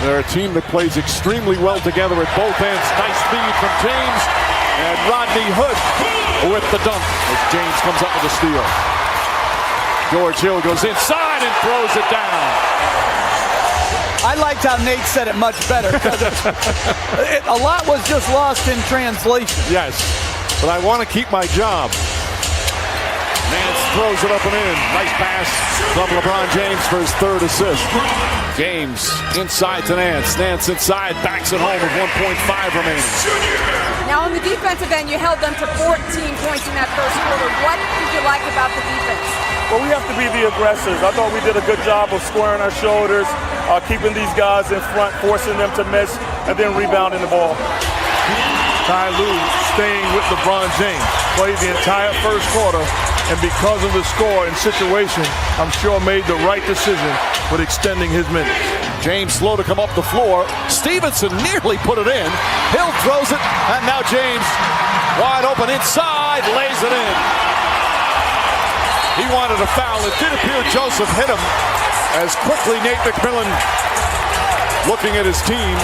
They're a team that plays extremely well together at both ends. Nice feed from James, and Rodney Hood with the dunk as James comes up with a steal. George Hill goes inside and throws it down. I liked how Nate said it much better. A lot was just lost in translation. Yes, but I want to keep my job. Nance throws it up and in. Nice pass from LeBron James for his third assist. James inside to Nance. Nance inside, backs it home with 1.5 remaining. Now on the defensive end, you held them to 14 points in that first quarter. What did you like about the defense? Well, we have to be the aggressors. I thought we did a good job of squaring our shoulders, keeping these guys in front, forcing them to miss, and then rebounding the ball. Ty Lue staying with LeBron James. Played the entire first quarter, and because of the score and situation, I'm sure made the right decision with extending his minutes. James slow to come up the floor. Stevenson nearly put it in. Hill throws it, and now James wide open inside, lays it in. He wanted a foul. It did appear Joseph hit him as quickly Nate McMillan looking at his team.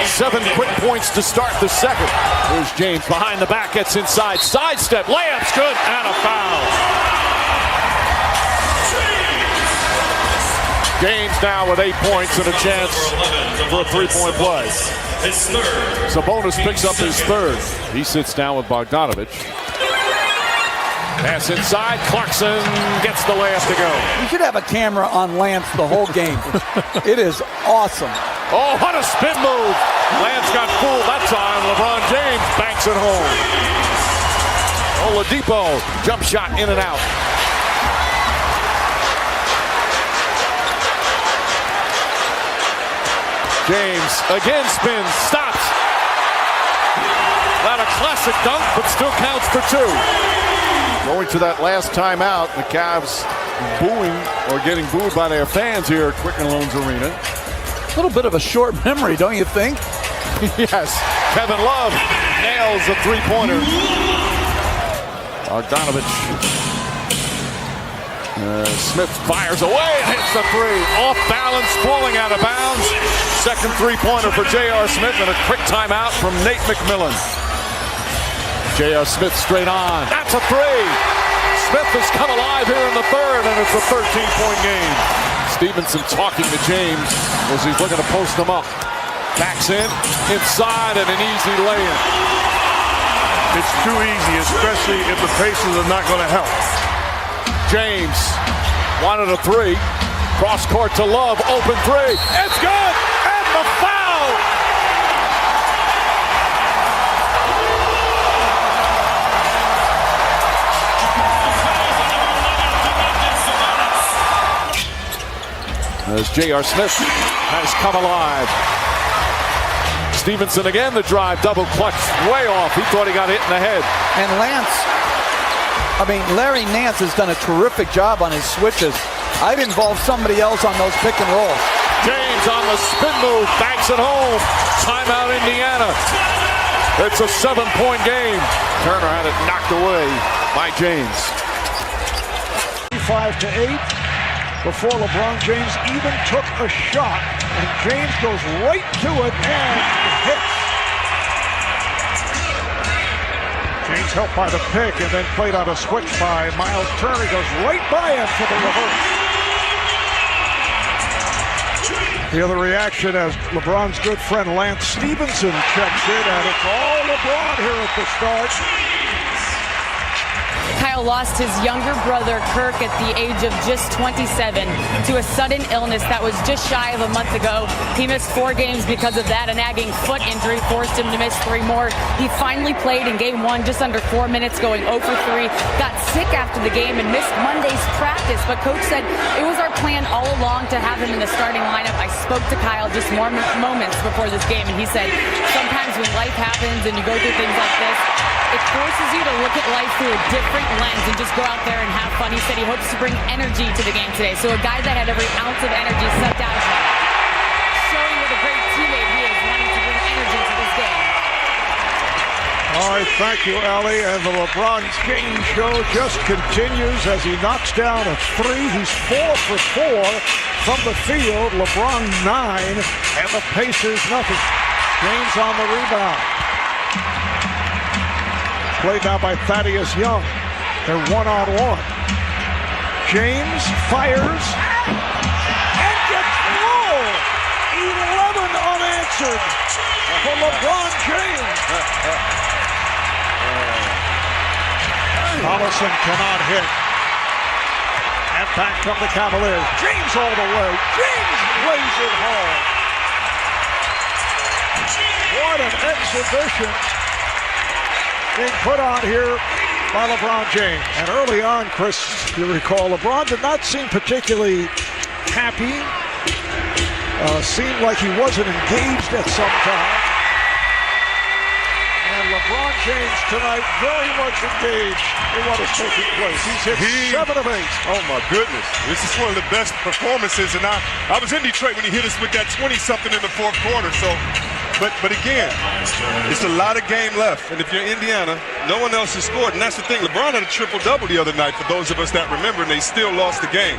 7 quick points to start the second. Here's James behind the back, gets inside, sidestep, layup's good, and a foul. James now with 8 points and a chance for a three-point play. Sabonis picks up his third. He sits down with Bogdanovich. Pass inside, Clarkson gets the layup to go. We should have a camera on Lance the whole game. It is awesome. Oh, what a spin move. Lance got fooled that time. LeBron James banks it home. Oladipo, jump shot in and out. James again spins, stops. Not a classic dunk, but still counts for two. Going to that last timeout, the Cavs booing or getting booed by their fans here at Quicken Loans Arena. A little bit of a short memory, don't you think? Yes. Kevin Love nails a three-pointer. Bogdanovich. Smith fires away and hits the three. Off balance, falling out of bounds. Second three-pointer for J.R. Smith and a quick timeout from Nate McMillan. J.R. Smith straight on. That's a three. Smith has come alive here in the third, and it's a 13-point game. Stevenson talking to James as he's looking to post him up. Backs in, inside, and an easy lay-in. It's too easy, especially if the Pacers are not going to help. James wanted a three. Cross court to Love, open three. It's good, and the foul. As J.R. Smith has come alive. Stevenson again, the drive, double clutch, way off. He thought he got hit in the head. And Larry Nance has done a terrific job on his switches. I'd involve somebody else on those pick and rolls. James on the spin move, banks it home. Timeout Indiana. It's a 7-point game. Turner had it knocked away by James. 5-8. Before LeBron James even took a shot, and James goes right to it and hits. James helped by the pick and then played on a switch by Miles Turner. He goes right by him for the reverse. The other reaction as LeBron's good friend Lance Stevenson checks in, and it's all LeBron here at the start. Kyle lost his younger brother, Kirk, at the age of just 27 to a sudden illness that was just shy of a month ago. He missed 4 games because of that. A nagging foot injury forced him to miss 3 more. He finally played in game 1 just under 4 minutes, going 0 for 3. Got sick after the game and missed Monday's practice, but coach said it was our plan all along to have him in the starting lineup. I spoke to Kyle just moments before this game, and he said sometimes when life happens and you go through things like this, it forces you to look at life through a different lens and just go out there and have fun. He said he hopes to bring energy to the game today. So a guy that had every ounce of energy sucked out of him, showing what a great teammate he is, wanting to bring energy to this game. All right, thank you, Allie. And the LeBron James show just continues as he knocks down a 3. He's 4 for 4 from the field. LeBron 9 and the Pacers nothing. James on the rebound. Played now by Thaddeus Young. They're one-on-one. James fires and gets low. 11 unanswered for LeBron James. Collison cannot hit. And back from the Cavaliers. James all the way. James plays it home. What an exhibition being put on here by LeBron James. And early on, Chris, you recall, LeBron did not seem particularly happy. Seemed like he wasn't engaged at some time. And LeBron James tonight very much engaged in what is taking place. He's hit 7 of 8. Oh my goodness. This is one of the best performances. And I was in Detroit when he hit us with that 20-something in the fourth quarter. So, but again, it's a lot of game left. And if you're Indiana, no one else has scored. And that's the thing. LeBron had a triple-double the other night for those of us that remember, and they still lost the game.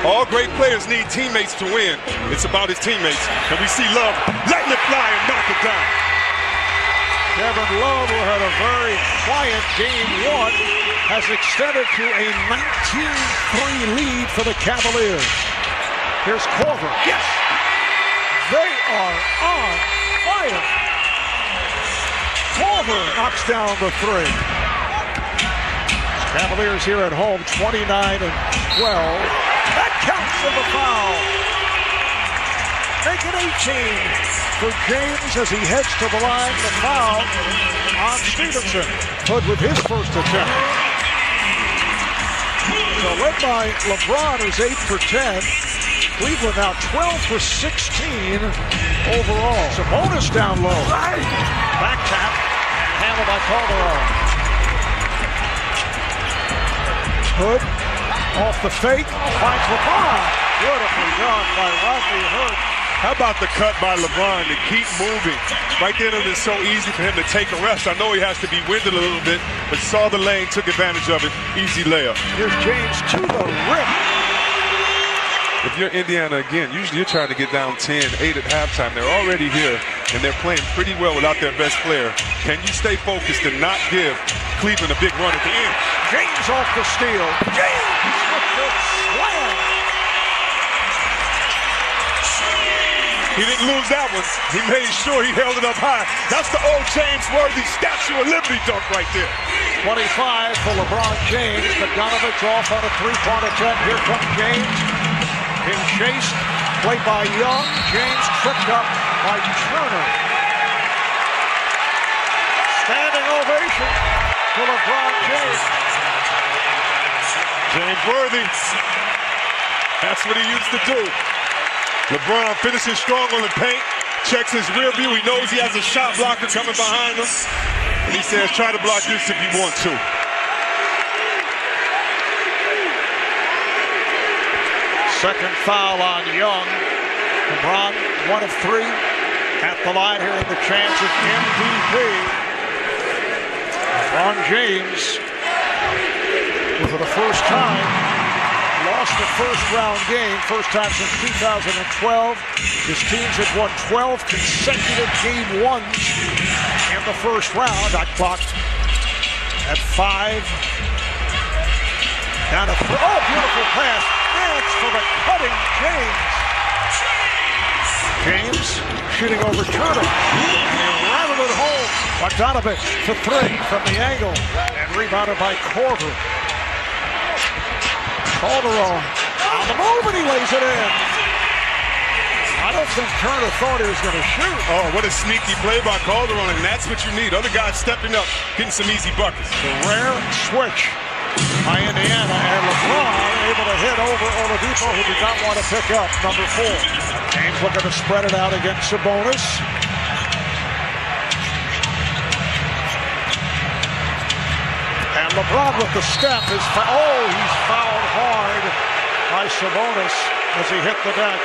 All great players need teammates to win. It's about his teammates. And we see Love letting it fly and knock it down. Kevin Love, who had a very quiet game 1, has extended to a 19-3 lead for the Cavaliers. Here's Korver. Yes! They are on fire. Korver knocks down the 3. Cavaliers here at home, 29-12. That counts for the foul. Make it 18 for James as he heads to the line. The foul on Stevenson. Hood with his first attempt. So led by LeBron, who's 8 for 10. Cleveland now 12 for 16 overall. Sabonis down low. Back tap and handled by Calderon. Hood off the fake. Finds LeBron. Beautifully done by Rodney Hood. How about the cut by LeBron to keep moving? Right there, it is so easy for him to take a rest. I know he has to be winded a little bit, but saw the lane, took advantage of it. Easy layup. Here's James to the rim. If you're Indiana, again, usually you're trying to get down 10, 8 at halftime. They're already here, and they're playing pretty well without their best player. Can you stay focused and not give Cleveland a big run at the end? James off the steal. James with the slam. He didn't lose that one. He made sure he held it up high. That's the old James Worthy Statue of Liberty dunk right there. 25 for LeBron James. Bogdanovich off on a 3-point attempt. Here comes James. In chase, played by Young. James tripped up by Turner. Standing ovation for LeBron James. James Worthy. That's what he used to do. LeBron finishing strong on the paint, checks his rear view. He knows he has a shot blocker coming behind him. And he says, try to block this if you want to. Second foul on Young. LeBron, 1 of 3 at the line here in the chance of MVP. LeBron James, who for the first time lost the first-round game, first time since 2012. His teams had won 12 consecutive game 1s in the first round. That clock at 5. Down to 3. Oh, beautiful pass. That's for the cutting James. James shooting over Turner. And rattled it home. Bogdanovich to 3 from the angle. And rebounded by Korver. Calderon on the move, and he lays it in. I don't think Turner thought he was going to shoot. Oh, what a sneaky play by Calderon, and that's what you need. Other guys stepping up, getting some easy buckets. The rare switch by Indiana, and LeBron able to hit over Oladipo, who did not want to pick up number 4. James looking to spread it out against Sabonis. And LeBron with the step is he's fouled hard by Sabonis as he hit the deck.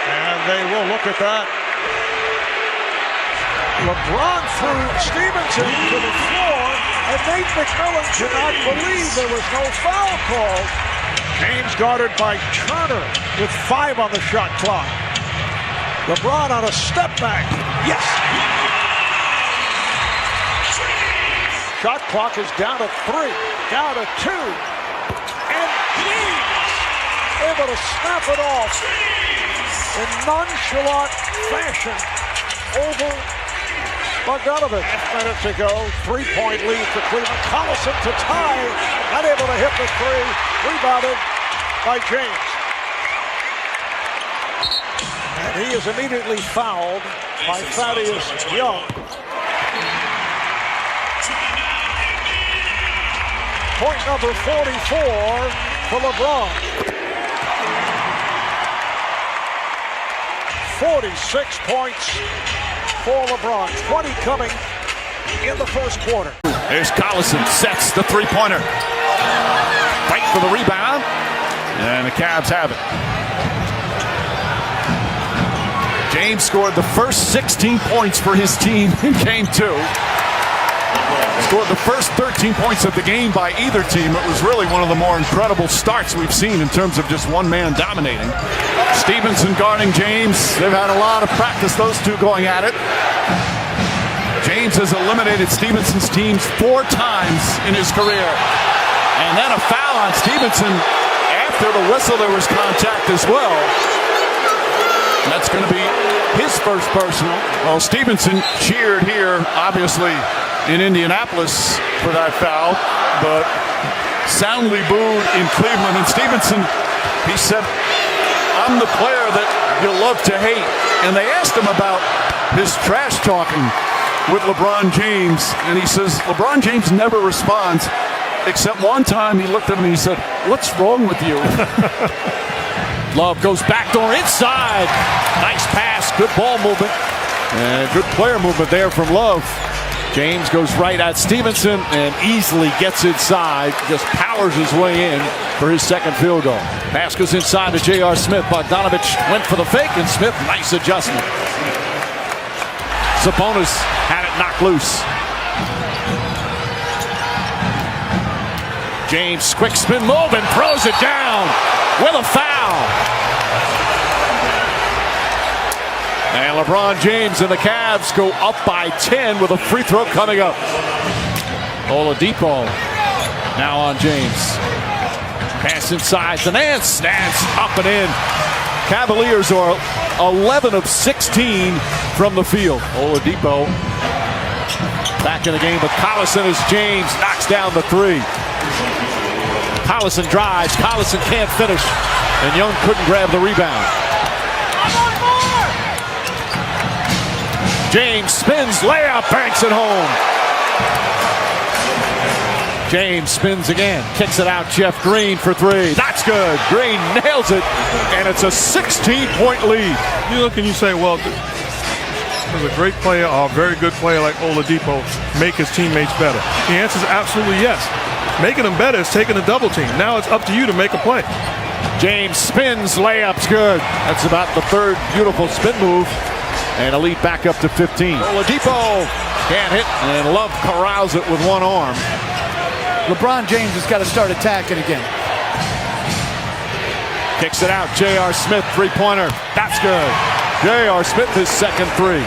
And they will look at that. LeBron threw Stevenson to the floor, and Nate McMillan cannot believe there was no foul called. James guarded by Turner with 5 on the shot clock. LeBron on a step back. Yes! Shot clock is down to 3, down to 2. And James able to snap it off in nonchalant fashion over Bogdanovich. 5 minutes ago, 3-point lead for Cleveland. Collison to tie, not able to hit the 3, rebounded by James. And he is immediately fouled by Thaddeus Young. Point number 44 for LeBron. 46 points for LeBron. 20 coming in the first quarter. There's Collison, sets the three-pointer. Fight for the rebound, and the Cavs have it. James scored the first 16 points for his team in Game 2. Scored the first 13 points of the game by either team. It was really one of the more incredible starts we've seen in terms of just one man dominating. Stevenson guarding James. They've had a lot of practice, those two going at it. James has eliminated Stevenson's teams 4 times in his career. And then a foul on Stevenson. After the whistle, there was contact as well. That's going to be his first personal. Well, Stevenson cheered here, obviously, in Indianapolis for that foul, but soundly booed in Cleveland. And Stevenson, he said, I'm the player that you love to hate. And they asked him about his trash talking with LeBron James, and he says LeBron James never responds, except one time he looked at him and he said, what's wrong with you? Love goes backdoor inside. Nice pass, good ball movement, and good player movement there from Love. James goes right at Stevenson and easily gets inside, just powers his way in for his second field goal. Pass goes inside to J.R. Smith. Bogdanovich went for the fake, and Smith, nice adjustment. Sabonis had it knocked loose. James, quick spin move and throws it down with a foul. And LeBron James and the Cavs go up by 10 with a free throw coming up. Oladipo now on James. Pass inside to Nance. Nance up and in. Cavaliers are 11 of 16 from the field. Oladipo back in the game with Collison as James knocks down the 3. Collison drives. Collison can't finish. And Young couldn't grab the rebound. James spins, layup, banks it home. James spins again, kicks it out. Jeff Green for 3. That's good. Green nails it, and it's a 16-point lead. You look and you say, well, does a great player or a very good player like Oladipo make his teammates better? The answer is absolutely yes. Making them better is taking a double team. Now it's up to you to make a play. James spins, layup's good. That's about the 3rd beautiful spin move. And a lead back up to 15. Oladipo can't hit, and Love corrals it with one arm. LeBron James has got to start attacking again. Kicks it out. J.R. Smith, three-pointer. That's good. J.R. Smith, his second 3.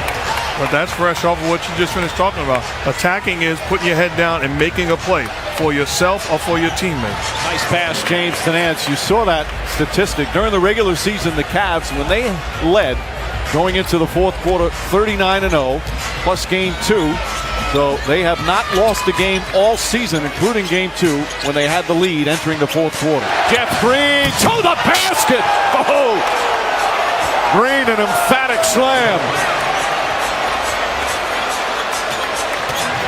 But that's fresh off of what you just finished talking about. Attacking is putting your head down and making a play for yourself or for your teammates. Nice pass, James to Nance. You saw that statistic. During the regular season, the Cavs, when they led, going into the 4th quarter, 39-0, plus Game 2. So they have not lost a game all season, including Game 2, when they had the lead entering the 4th quarter. Jeff Green to the basket! Oh! Green, an emphatic slam.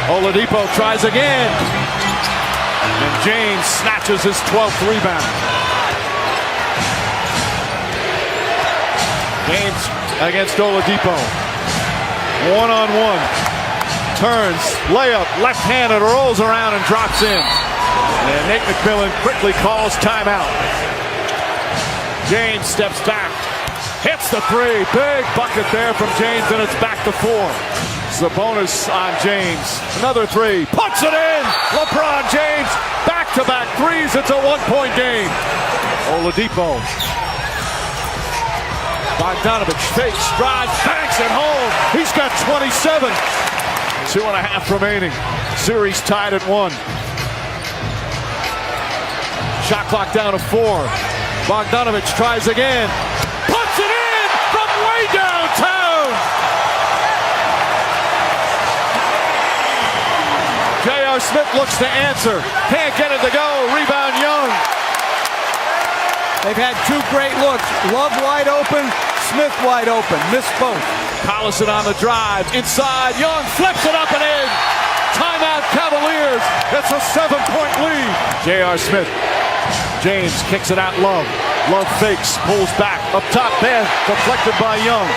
Oladipo tries again. And James snatches his 12th rebound. James against Oladipo. One-on-one. Turns, layup, left-handed, rolls around and drops in. And Nate McMillan quickly calls timeout. James steps back, hits the 3. Big bucket there from James, and it's back to 4. Sabonis on James. Another 3. Puts it in! LeBron James, back-to-back 3s. It's a 1-point game. Oladipo. Bogdanovich fakes, drives, banks it home. He's got 27. 2.5 remaining. Series tied at 1. Shot clock down to 4. Bogdanovich tries again. Puts it in from way downtown. J.R. Smith looks to answer. Can't get it to go. Rebound Young. They've had 2 great looks. Love wide open, Smith wide open. Missed both. Collison on the drive. Inside. Young flips it up and in. Timeout Cavaliers. It's a 7-point lead. J.R. Smith. James kicks it out Love. Love fakes. Pulls back. Up top there. Deflected by Young.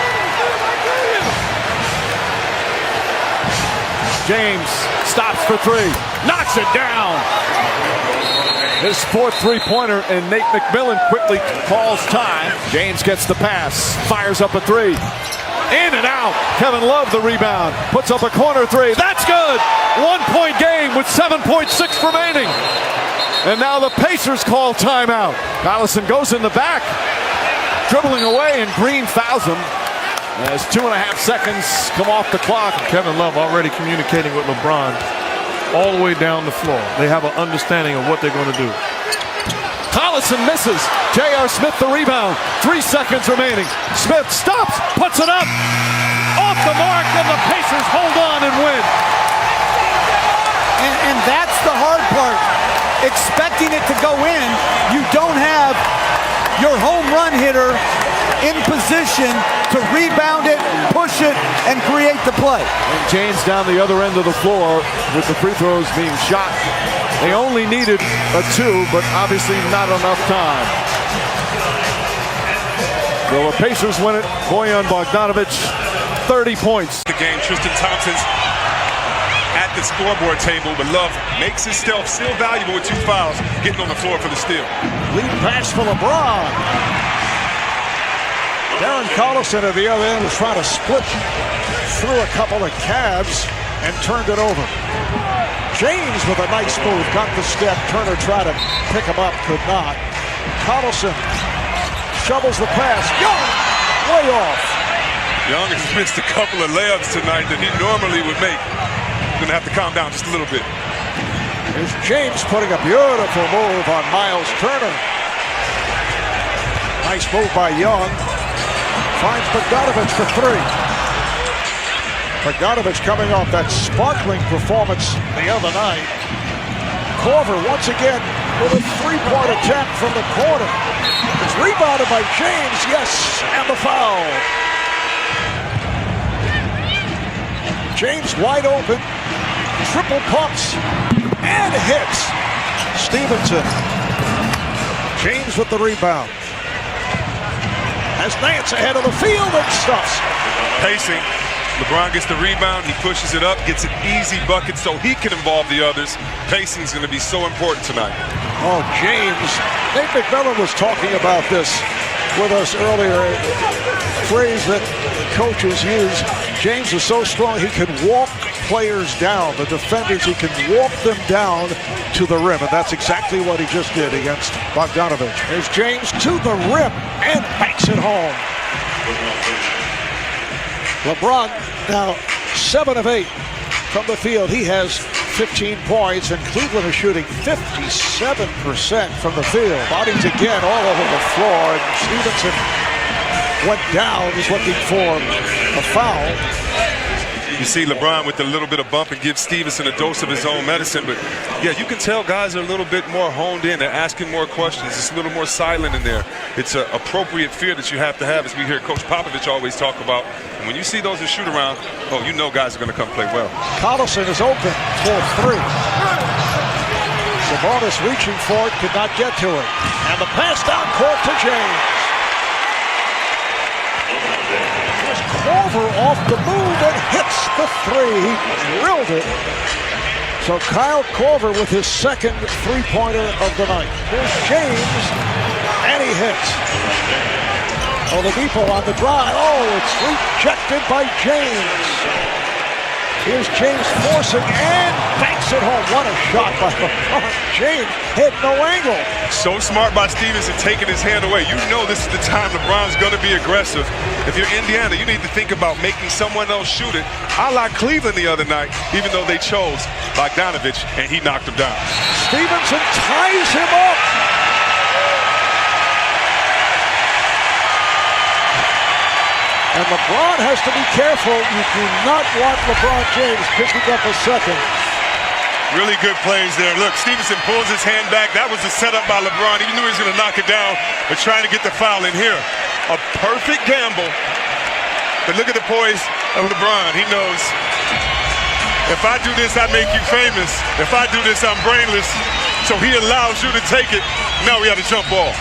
James stops for 3. Knocks it down. His 4th three-pointer, and Nate McMillan quickly calls time. James gets the pass, fires up a 3. In and out. Kevin Love the rebound. Puts up a corner 3. That's good. 1-point game with 7.6 remaining. And now the Pacers call timeout. Collison goes in the back, dribbling away, and Green fouls him. As 2.5 seconds come off the clock. Kevin Love already communicating with LeBron all the way down the floor. They have an understanding of what they're going to do. Collison misses. J.R. Smith the rebound. 3 seconds remaining. Smith stops, puts it up. Off the mark, and the Pacers hold on and win. And that's the hard part. Expecting it to go in, you don't have your home run hitter in position to rebound it, push it, and create the play. And James down the other end of the floor with the free throws being shot. They only needed a 2, but obviously not enough time. So the Pacers win it. Bojan Bogdanovich, 30 points. The game, Tristan Thompson's at the scoreboard table, but Love makes his stealth still valuable with 2 fouls, getting on the floor for the steal. Lead pass for LeBron. Darren Collison at the other end was trying to split through a couple of Cavs and turned it over. James with a nice move, got the step. Turner tried to pick him up, could not. Collison shovels the pass. Young, way off. Young has missed a couple of layups tonight that he normally would make. Gonna have to calm down just a little bit. Here's James putting a beautiful move on Miles Turner. Nice move by Young. Finds Bogdanovich for 3. Bogdanovich coming off that sparkling performance the other night. Korver once again with a 3-point attempt from the corner. It's rebounded by James, yes, and the foul. James wide open, triple pumps, and hits. Stevenson. James with the rebound. As Nance ahead of the field and stuffs. Pacing. LeBron gets the rebound, he pushes it up, gets an easy bucket so he can involve the others. Pacing is going to be so important tonight. Oh, James. Nate McMillan was talking about this with us earlier. A phrase that coaches use. James is so strong he can walk players down. The defenders, he can walk them down to the rim. And that's exactly what he just did against Bogdanovich. There's James to the rim and banks it home. LeBron now 7 of 8 from the field. He has 15 points, and Cleveland is shooting 57% from the field. Bodies again all over the floor, and Stevenson went down. He's looking for a foul. You see LeBron with a little bit of bump and give Stevenson a dose of his own medicine. But, yeah, you can tell guys are a little bit more honed in. They're asking more questions. It's a little more silent in there. It's an appropriate fear that you have to have, as we hear Coach Popovich always talk about. And when you see those in shoot-around, oh, you know guys are going to come play well. Collison is open for 3. Sabonis reaching for it, could not get to it. And the pass down court to James. Korver off the move and hits the 3. He drilled it. So Kyle Korver with his second 3-pointer of the night. Here's James, and he hits. Oladipo on the drive. Oh, it's rejected by James. Here's James forcing and banks it home. What a shot by LeBron James. Hit no angle. So smart by Stevenson taking his hand away. You know this is the time LeBron's going to be aggressive. If you're Indiana, you need to think about making someone else shoot it. I like Cleveland the other night, even though they chose Bogdanovich, and he knocked him down. Stevenson ties him up. And LeBron has to be careful. You do not want LeBron James picking up a second. Really good plays there. Look, Stevenson pulls his hand back. That was a setup by LeBron. He knew he was going to knock it down, but trying to get the foul in here. A perfect gamble. But look at the poise of LeBron. He knows, if I do this, I make you famous. If I do this, I'm brainless. So he allows you to take it. Now we got a jump ball.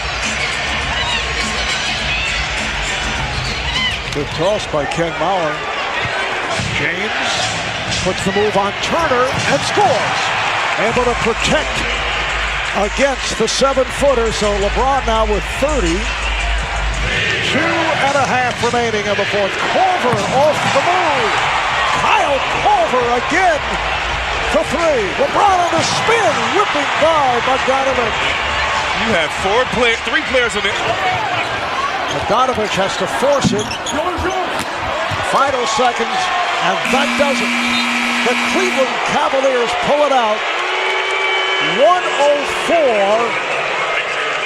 Good toss by Ken Mauer. James puts the move on Turner and scores. Able to protect against the 7-footer. So LeBron now with 30. 2.5 remaining in the fourth. Corver off the move. Kyle Corver again for 3. LeBron on the spin, whipping by Bogdanovich. You have 3 players on it. Bogdanovich has to force it. Final seconds, and that does it. The Cleveland Cavaliers pull it out.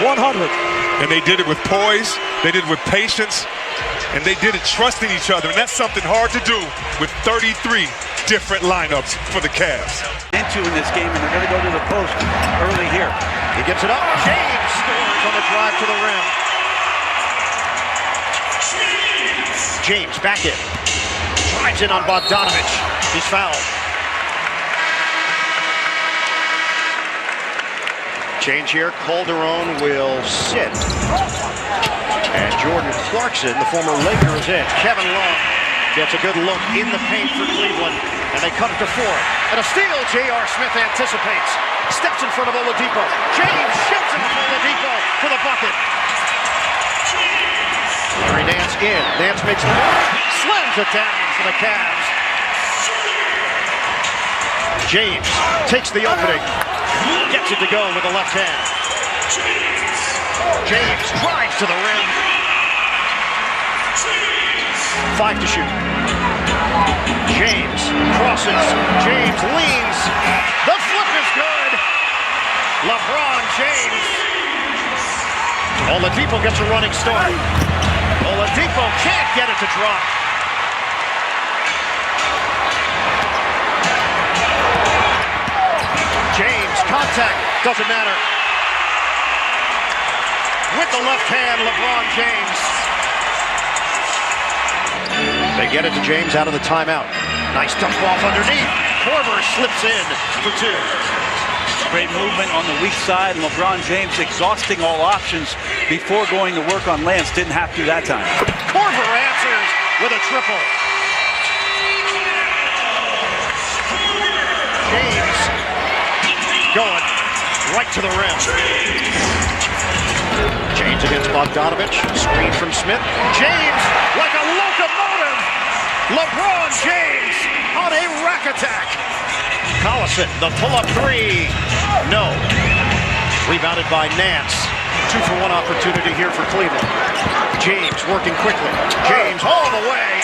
104-100. And they did it with poise, they did it with patience, and they did it trusting each other. And that's something hard to do with 33 different lineups for the Cavs. Into in this game, and they're going to go to the post early here. He gets it up. James scores on the drive to the rim. James back in. Drives in on Bogdanovich. He's fouled. Change here. Calderon will sit. And Jordan Clarkson, the former Laker, is in. Kevin Love gets a good look in the paint for Cleveland. And they cut it to 4. And a steal. J.R. Smith anticipates. Steps in front of Oladipo. James shoots it for Oladipo for the bucket. Larry Nance in. Nance makes the move. Slams it down for the Cavs. James takes the opening. Gets it to go with the left hand. James drives to the rim. 5 to shoot. James crosses. James leans. The flip is good. LeBron James. Oladipo gets a running start. Oladipo can't get it to drop. James, contact, doesn't matter. With the left hand, LeBron James. They get it to James out of the timeout. Nice dump off underneath. Korver slips in for 2. Great movement on the weak side, and LeBron James exhausting all options before going to work on Lance. Didn't have to that time. Korver answers with a triple. James going right to the rim. James against Bogdanovich. Screen from Smith. James like a locomotive. LeBron James on a rack attack. Collison, the pull-up 3. No. Rebounded by Nance. 2-for-1 opportunity here for Cleveland. James working quickly. James all the way.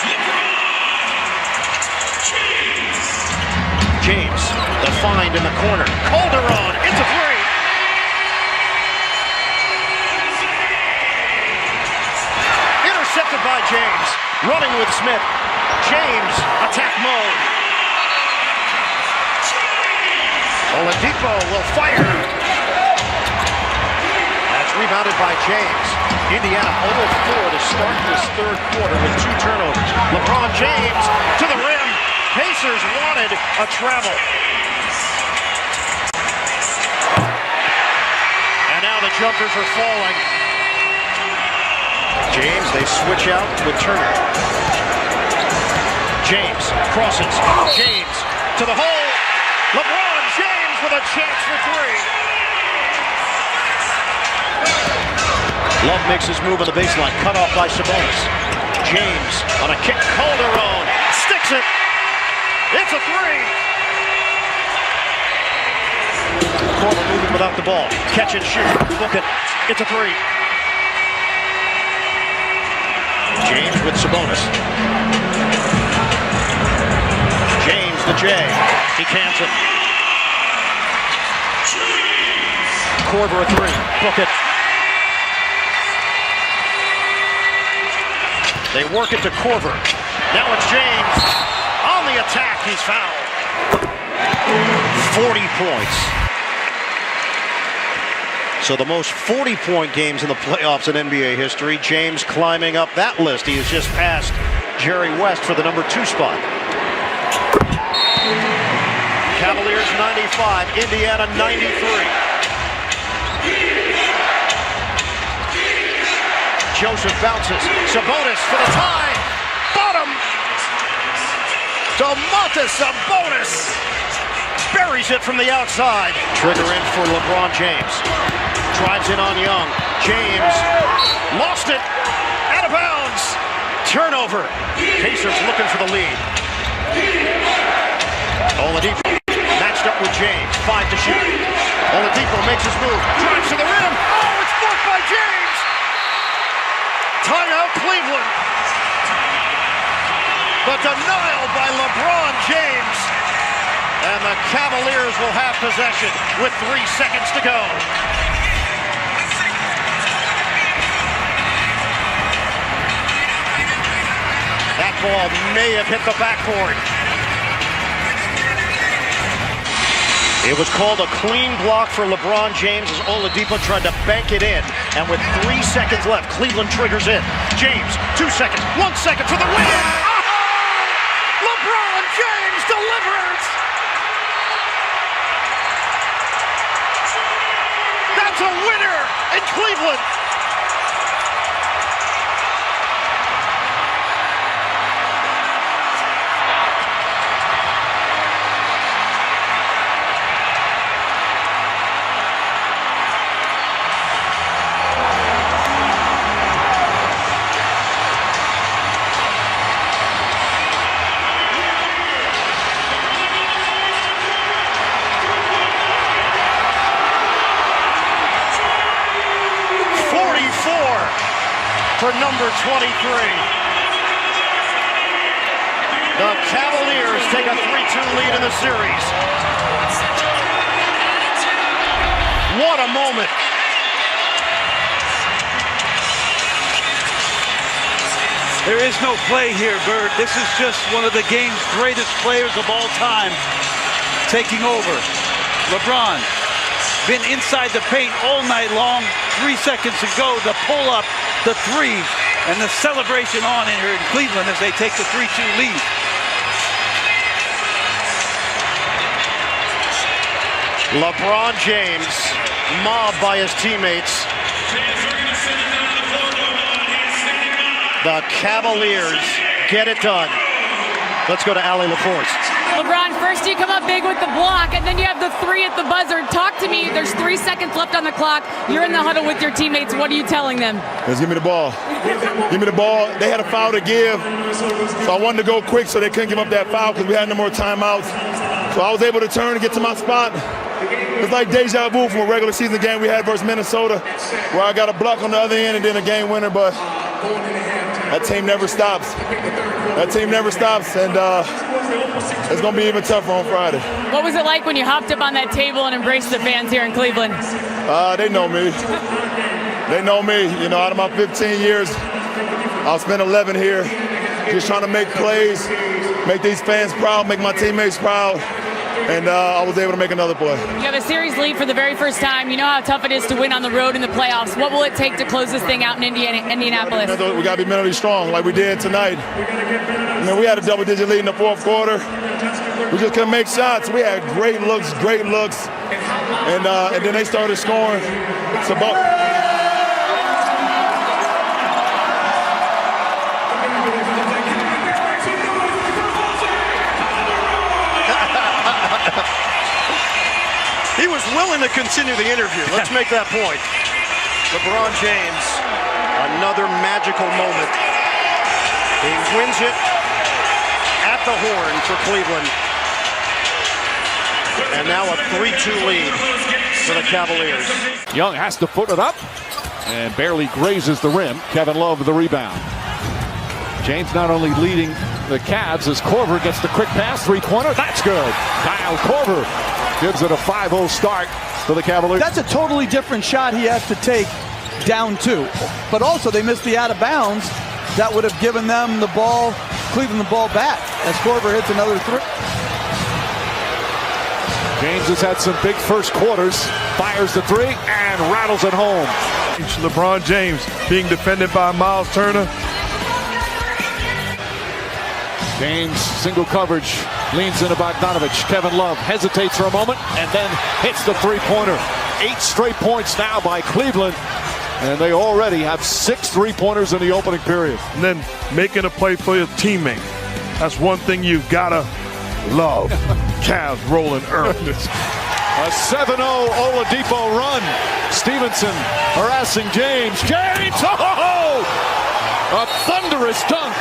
James, the find in the corner. Calderon into 3. Intercepted by James. Running with Smith. James, attack mode. Oladipo will fire. That's rebounded by James. Indiana 0-4 to start this third quarter with 2 turnovers. LeBron James to the rim. Pacers wanted a travel. And now the jumpers are falling. James, they switch out with Turner. James crosses. James to the hole. LeBron James with a chance for 3. Love makes his move on the baseline. Cut off by Sabonis. James on a kick. Calderon sticks it. It's a three. Korver moving without the ball. Catch and shoot. Book it. It's a three. James with Sabonis. James the J. He cans it. Korver a three. Book it. They work it to Korver. Now it's James. On the attack, he's fouled. 40 points. So the most 40-point games in the playoffs in NBA history. James climbing up that list. He has just passed Jerry West for the number 2 spot. Cavaliers 95, Indiana 93. Joseph bounces. Sabonis for the tie. Bottom. Domantas Sabonis buries it from the outside. Trigger in for LeBron James. Drives in on Young. James lost it. Out of bounds. Turnover. Pacers looking for the lead. Oladipo matched up with James. 5 to shoot. Oladipo makes his move. Drives to the rim. Oh, it's blocked by James. Timeout Cleveland. The denial by LeBron James. And the Cavaliers will have possession with 3 seconds to go. That ball may have hit the backboard. It was called a clean block for LeBron James as Oladipo tried to bank it in. And with 3 seconds left, Cleveland triggers in. James, 2 seconds, 1 second for the win. Oh! LeBron James delivers. That's a winner in Cleveland. For number 23. The Cavaliers take a 3-2 lead in the series. What a moment. There is no play here, Bird. This is just one of the game's greatest players of all time taking over. LeBron, been inside the paint all night long. 3 seconds to go, the pull-up, the three, and the celebration on in here in Cleveland as they take the 3-2 lead. LeBron James, mobbed by his teammates. The Cavaliers get it done. Let's go to Allie LaForce. LeBron, first you come up big with the block, and then you have the 3 at the buzzer. Talk to me. There's 3 seconds left on the clock. You're in the huddle with your teammates. What are you telling them? Just give me the ball. Give me the ball. They had a foul to give, so I wanted to go quick so they couldn't give up that foul because we had no more timeouts. So I was able to turn and get to my spot. It's like deja vu from a regular season game we had versus Minnesota, where I got a block on the other end and then a game winner, but that team never stops. That team never stops, and it's going to be even tougher on Friday. What was it like when you hopped up on that table and embraced the fans here in Cleveland? They know me. They know me. You know, out of my 15 years, I'll spend 11 here just trying to make plays, make these fans proud, make my teammates proud. And I was able to make another play. You have a series lead for the very first time. You know how tough it is to win on the road in the playoffs. What will it take to close this thing out in Indianapolis? We got to be mentally strong like we did tonight. I mean, we had a double-digit lead in the fourth quarter. We just couldn't make shots. We had great looks. And then they started scoring. He was willing to continue the interview. Let's make that point. LeBron James, another magical moment. He wins it at the horn for Cleveland. And now a 3-2 lead for the Cavaliers. Young has to put it up and barely grazes the rim. Kevin Love with the rebound. James not only leading the Cavs as Korver gets the quick pass, three-pointer. That's good. Kyle Korver gives it a 5-0 start for the Cavaliers. That's a totally different shot he has to take down two. But also they missed the out of bounds. That would have given them the ball, Cleveland the ball back as Korver hits another three. James has had some big first quarters, fires the three and rattles it home. LeBron James being defended by Miles Turner. James, single coverage, leans into Bogdanovich. Kevin Love hesitates for a moment and then hits the three-pointer. 8 straight points now by Cleveland, and they already have 6 three-pointers in the opening period. And then making a play for your teammate. That's one thing you've got to love. Cavs rolling early. A 7-0 Oladipo run. Stevenson harassing James. James! Oh! A thunderous dunk.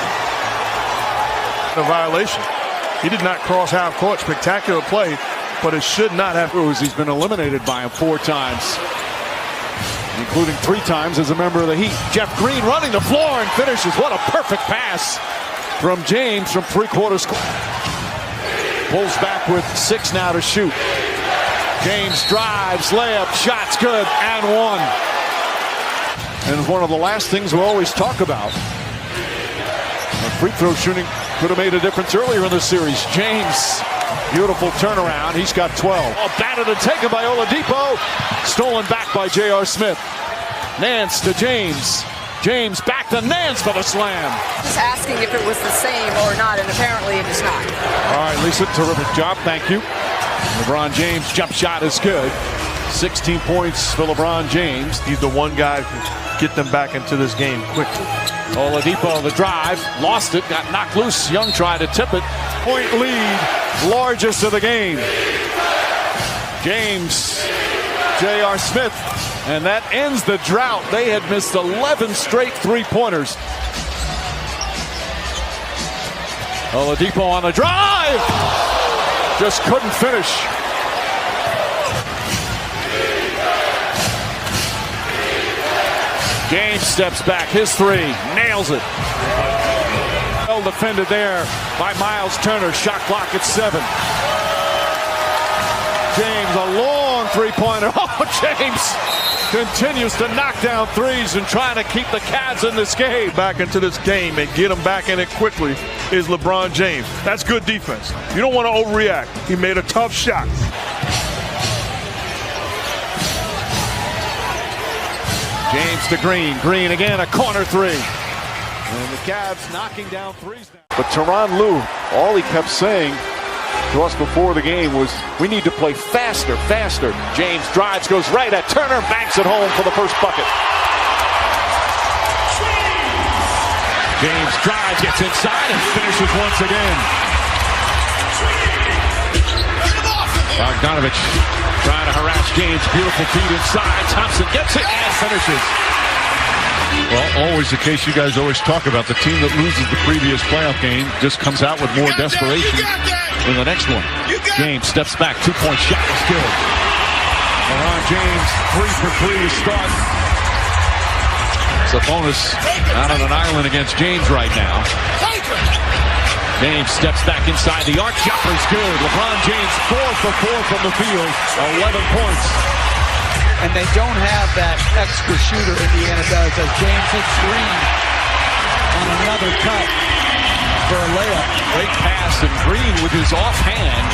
A violation. He did not cross half court. Spectacular play, but it should not have. He's been eliminated by him 4 times, including 3 times as a member of the Heat. Jeff Green running the floor and finishes. What a perfect pass from James from three-quarters. Pulls back with 6 now to shoot. James drives, layup, shots good, and 1. And one of the last things we always talk about. Free throw shooting could have made a difference earlier in the series. James, beautiful turnaround. He's got 12. Oh, batted and taken by Oladipo. Stolen back by J.R. Smith. Nance to James. James back to Nance for the slam. Just asking if it was the same or not, and apparently it is not. All right, Lisa, terrific job. Thank you. LeBron James' jump shot is good. 16 points for LeBron James. He's the one guy who can get them back into this game quickly. Oladipo the drive, lost it, got knocked loose. Young tried to tip it. Point lead, largest of the game. James, J.R. Smith, and that ends the drought. They had missed 11 straight three-pointers. Oladipo on the drive, just couldn't finish. James steps back, his 3, nails it. Well defended there by Miles Turner. Shot clock at 7. James, a long three-pointer. Oh, James continues to knock down threes and trying to keep the Cavs in this game. Back into this game and get them back in it quickly is LeBron James. That's good defense. You don't want to overreact. He made a tough shot. James to Green. Green again, a corner 3. And the Cavs knocking down threes now. But Tyronn Lue, all he kept saying to us before the game was, we need to play faster, faster. James drives, goes right at Turner, banks it home for the first bucket. James drives, gets inside, and finishes once again. Bogdanovich trying to harass James. Beautiful feed inside. Thompson gets it and finishes. Well, always the case you guys always talk about. The team that loses the previous playoff game just comes out with more desperation in the next one. James steps back. 2-point shot is good. LeBron James 3 for 3 to start. It's a bonus out on an island against James right now. James steps back inside the arc. Jumper's good. LeBron James 4 for 4 from the field. 11 points. And they don't have that extra shooter Indiana does as James hits Green on another cut for a layup. Great pass, and Green with his offhand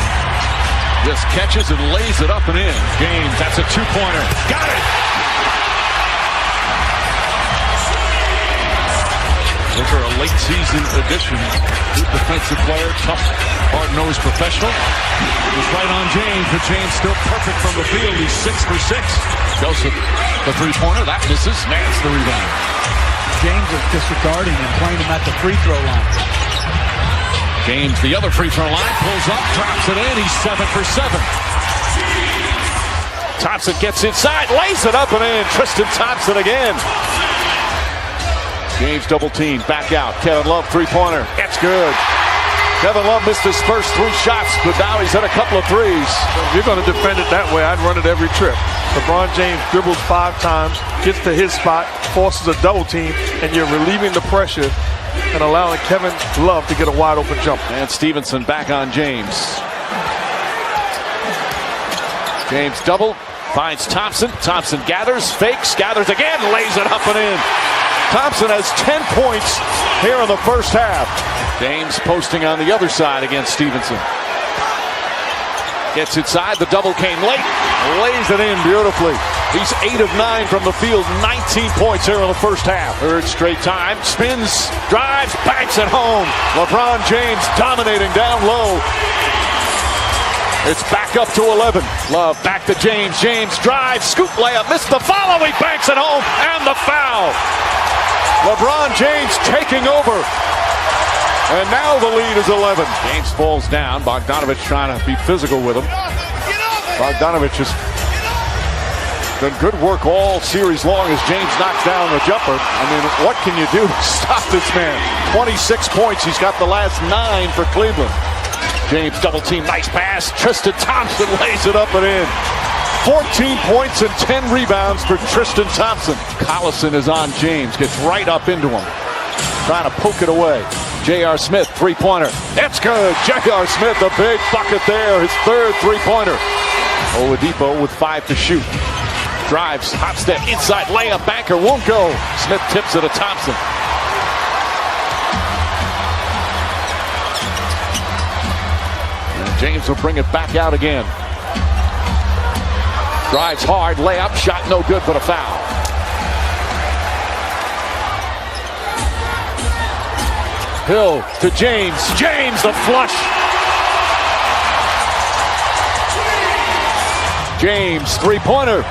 just catches and lays it up and in. James, that's a 2-pointer. Got it! Look for a late season addition. Good defensive player, tough, hard-nosed professional. Was right on James, but James still perfect from the field. He's 6 for 6. Joseph, the three-pointer, that misses. Nance the rebound. James is disregarding and playing him at the free throw line. James, the other free throw line, pulls up, drops it in. He's 7 for 7. Thompson gets inside, lays it up and in. Tristan Thompson again. James double team, back out. Kevin Love, three-pointer. It's good. Kevin Love missed his first 3 shots, but now he's hit a couple of threes. If you're going to defend it that way, I'd run it every trip. LeBron James dribbles 5 times, gets to his spot, forces a double team, and you're relieving the pressure and allowing Kevin Love to get a wide open jumper. And Stevenson back on James. James double, finds Thompson. Thompson gathers, fakes, gathers again, lays it up and in. Thompson has 10 points here in the first half. James posting on the other side against Stevenson. Gets inside, the double came late, lays it in beautifully. He's 8 of 9 from the field, 19 points here in the first half. Third straight time, spins, drives, banks it home. LeBron James dominating down low. It's back up to 11. Love back to James. James drives, scoop layup, missed the follow. He banks it home, and the foul. LeBron James taking over. And now the lead is 11. James falls down. Bogdanovich trying to be physical with him. Bogdanovich has done good work all series long as James knocks down the jumper. I mean, what can you do to stop this man? 26 points. He's got the last 9 for Cleveland. James double team, nice pass. Tristan Thompson lays it up and in. 14 points and 10 rebounds for Tristan Thompson. Collison is on James, gets right up into him, trying to poke it away. J.R. Smith, 3-pointer. That's good. J.R. Smith, a big bucket there. His third 3-pointer. Oladipo with 5 to shoot. Drives, hop step, inside layup, banker won't go. Smith tips it to Thompson. And James will bring it back out again. Drives hard, layup, shot no good, but a foul. Hill to James. James, the flush. James, 3-pointer.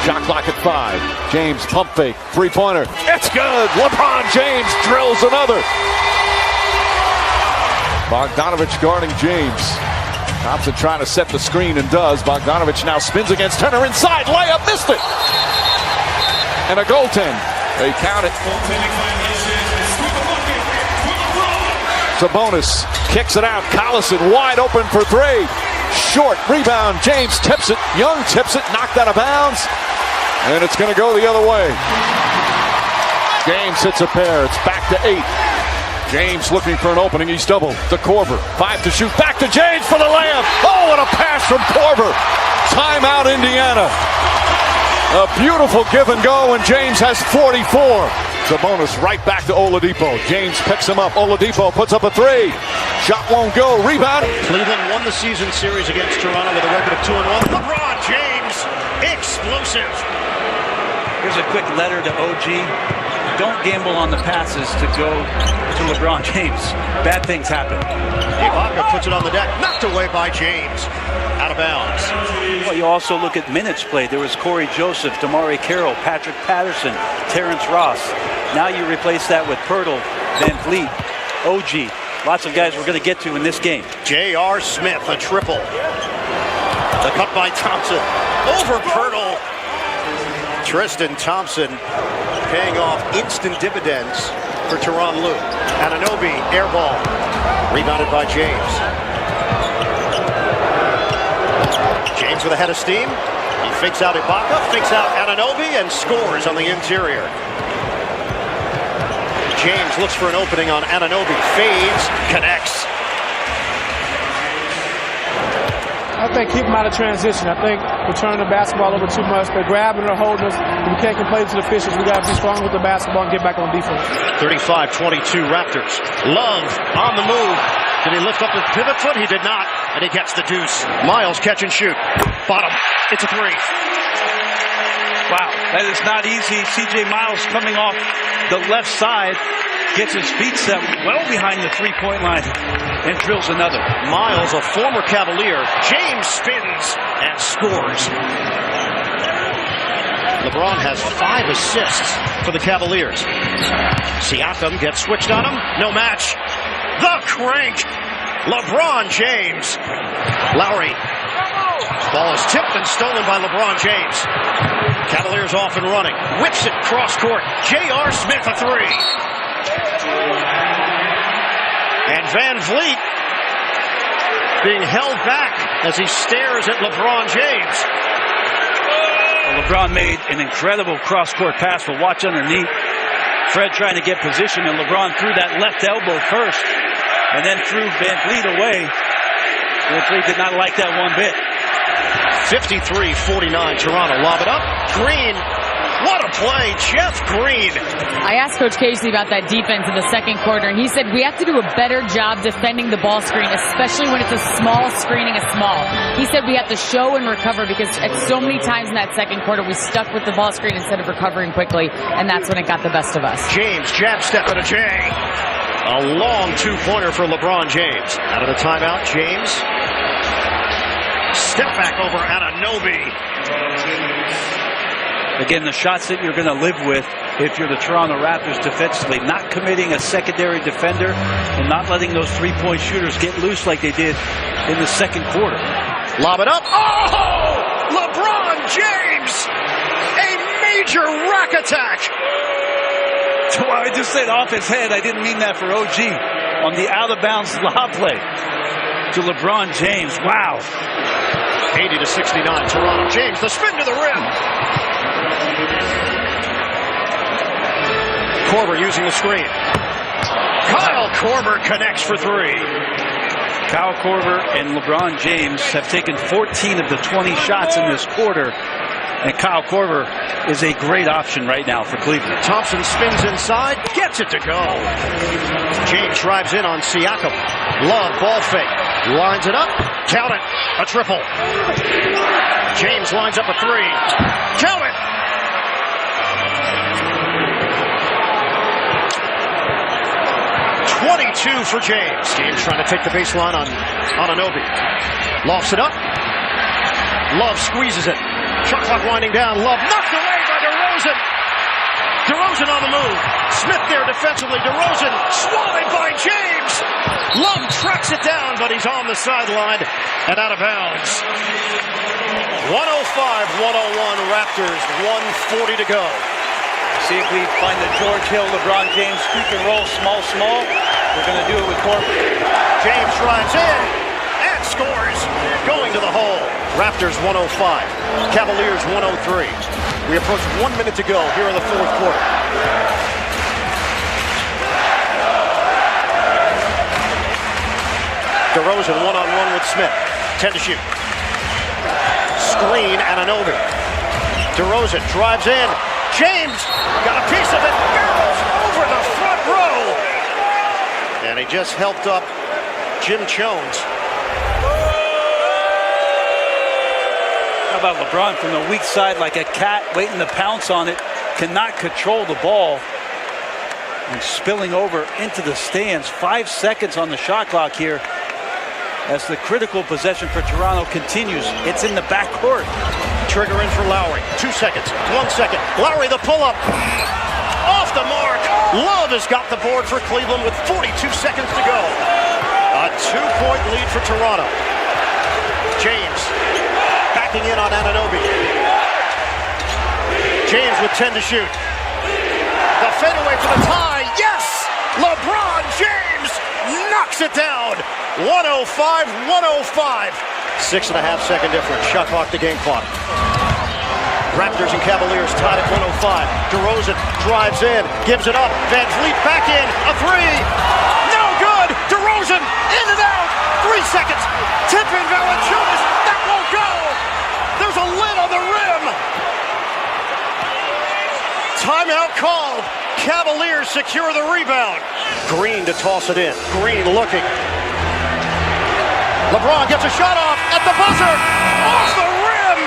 Shot clock at 5. James, pump fake, 3-pointer. It's good. LeBron James drills another. Bogdanovich guarding James. Thompson trying to set the screen and does. Bogdanovich now spins against Turner inside. Layup, missed it. And a goaltend. They count it. Sabonis kicks it out. Collison wide open for 3. Short rebound. James tips it. Young tips it. Knocked out of bounds. And it's going to go the other way. James hits a pair. It's back to 8. James looking for an opening. He's doubled to Korver. 5 to shoot. Back to James for the layup. Oh, what a pass from Korver. Timeout, Indiana. A beautiful give and go, and James has 44. Sabonis right back to Oladipo. James picks him up. Oladipo puts up a 3. Shot won't go. Rebound. Cleveland won the season series against Toronto with a record of 2-1. LeBron James, explosive. Here's a quick letter to OG. Don't gamble on the passes to go to LeBron James. Bad things happen. Ibaka puts it on the deck. Knocked away by James. Out of bounds. Well, you also look at minutes played. There was Corey Joseph, Damari Carroll, Patrick Patterson, Terrence Ross. Now you replace that with Pirtle, Van Vliet, OG. Lots of guys we're going to get to in this game. J.R. Smith, a triple. The cut by Thompson. Over Pirtle. Tristan Thompson paying off instant dividends for Tyronn Lue. Anunoby, air ball. Rebounded by James. James with a head of steam. He fakes out Ibaka, fakes out Anunoby, and scores on the interior. James looks for an opening on Anunoby. Fades, connects. I think keep them out of transition. I think we're turning the basketball over too much. They're grabbing or holding us. We can't complain to the officials. We got to be strong with the basketball and get back on defense. 35-22 Raptors. Love on the move. Did he lift up his pivot foot? He did not. And he gets the deuce. Miles catch and shoot. Bottom. It's a 3. Wow, that is not easy. C.J. Miles coming off the left side. Gets his feet set well behind the 3-point line and drills another. Miles, a former Cavalier. James spins and scores. LeBron has 5 assists for the Cavaliers. Siakam gets switched on him. No match. The crank. LeBron James. Lowry Ball is tipped and stolen by LeBron James. Cavaliers off and running. Whips it cross court. J.R. Smith a three. And Van Vliet being held back as he stares at LeBron James. Well, LeBron made an incredible cross-court pass, but watch underneath. Fred trying to get position, and LeBron threw that left elbow first, and then threw Van Vliet away. Van Vliet did not like that one bit. 53-49, Toronto. Lob it up. Green. What a play, Jeff Green. I asked Coach Casey about that defense in the second quarter, and he said we have to do a better job defending the ball screen, especially when it's a small screening a small. He said we have to show and recover because at so many times in that second quarter we stuck with the ball screen instead of recovering quickly, and that's when it got the best of us. James, jab step and a J. A long two-pointer for LeBron James. Out of the timeout, James. Step back over Anunoby. Again, the shots that you're going to live with if you're the Toronto Raptors defensively, not committing a secondary defender and not letting those three-point shooters get loose like they did in the second quarter. Lob it up. Oh! LeBron James! A major rack attack! So I just said off his head. I didn't mean that for OG. On the out-of-bounds lob play to LeBron James. Wow. 80-69, Toronto. James, the spin to the rim. Korver using the screen. Kyle Korver connects for three. Kyle Korver and LeBron James have taken 14 of the 20 shots in this quarter. And Kyle Korver is a great option right now for Cleveland. Thompson spins inside, gets it to go. James drives in on Siakam. Love, ball fake. Lines it up. Count it. A triple. James lines up a three. Count it. .22 for James. James trying to take the baseline on Anunoby. Lofts it up. Love squeezes it. Shot clock winding down. Love knocked away by DeRozan. DeRozan on the move. Smith there defensively. DeRozan swatted by James. Love tracks it down, but he's on the sideline and out of bounds. 105-101 Raptors. 1:40 to go. See if we find the George Hill, LeBron James scoop and roll small. We're going to do it with Korver. James drives in and scores. Going to the hole. Raptors 105. Cavaliers 103. We approach 1 minute to go here in the fourth quarter. DeRozan one-on-one with Smith. 10 to shoot. Screen Anunoby. DeRozan drives in. James got a piece of it. Barrels over the front row. And he just helped up Jim Jones. How about LeBron from the weak side like a cat waiting to pounce on it. Cannot control the ball. And spilling over into the stands. 5 seconds on the shot clock here. As the critical possession for Toronto continues. It's in the backcourt. Trigger in for Lowry. 2 seconds. 1 second. Lowry the pull-up. Off the mark. Love has got the board for Cleveland with 42 seconds to go. A 2-point lead for Toronto. James backing in on Anunoby. James with 10 to shoot. The fadeaway for the tie. Yes! LeBron James knocks it down. 105-105. 6.5 second difference. Shot clock to game clock. Raptors and Cavaliers tied at 105. DeRozan drives in, gives it up. Van Vliet back in, a three. No good. DeRozan in and out. 3 seconds. Tip in Valanciunas. That won't go. There's a lid on the rim. Timeout called. Cavaliers secure the rebound. Green to toss it in. Green looking. LeBron gets a shot off at the buzzer. Off the rim.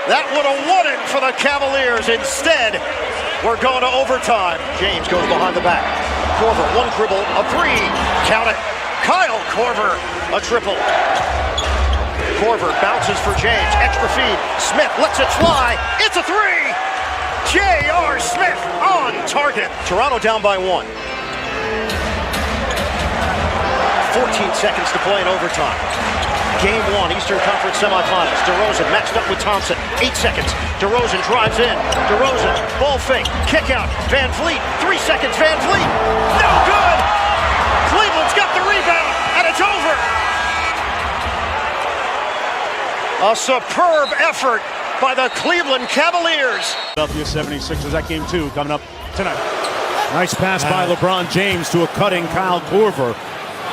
That would have won it for the Cavaliers. Instead, we're going to overtime. James goes behind the back. Korver, one dribble, a three. Count it. Kyle Korver, a triple. Korver bounces for James. Extra feed. Smith lets it fly. It's a three. J.R. Smith on target. Toronto down by 1. 14 seconds to play in overtime. Game 1, Eastern Conference Semifinals. DeRozan matched up with Thompson. 8 seconds. DeRozan drives in. DeRozan, ball fake, kick out. Van Vliet, 3 seconds. Van Vliet, no good! Cleveland's got the rebound, and it's over. A superb effort by the Cleveland Cavaliers. Philadelphia 76ers, that game 2 coming up tonight. Nice pass by LeBron James to a cutting Kyle Korver.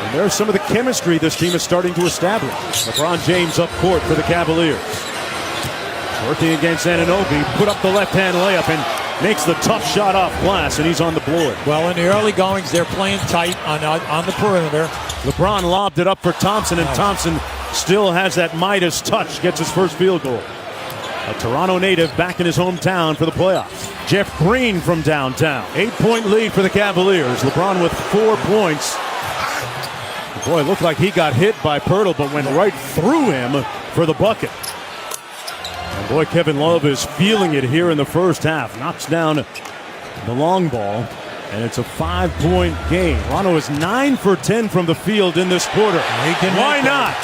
And there's some of the chemistry this team is starting to establish. LeBron James up court for the Cavaliers. Working against Anunoby, put up the left-hand layup and makes the tough shot off glass, and he's on the board. Well, in the early goings, they're playing tight on the perimeter. LeBron lobbed it up for Thompson, and Thompson still has that Midas touch, gets his first field goal. A Toronto native back in his hometown for the playoffs. Jeff Green from downtown. 8-point lead for the Cavaliers. LeBron with 4 points. Boy, it looked like he got hit by Pirtle, but went right through him for the bucket. And boy, Kevin Love is feeling it here in the first half. Knocks down the long ball, and it's a 5-point game. Toronto is 9 for 10 from the field in this quarter. Why not?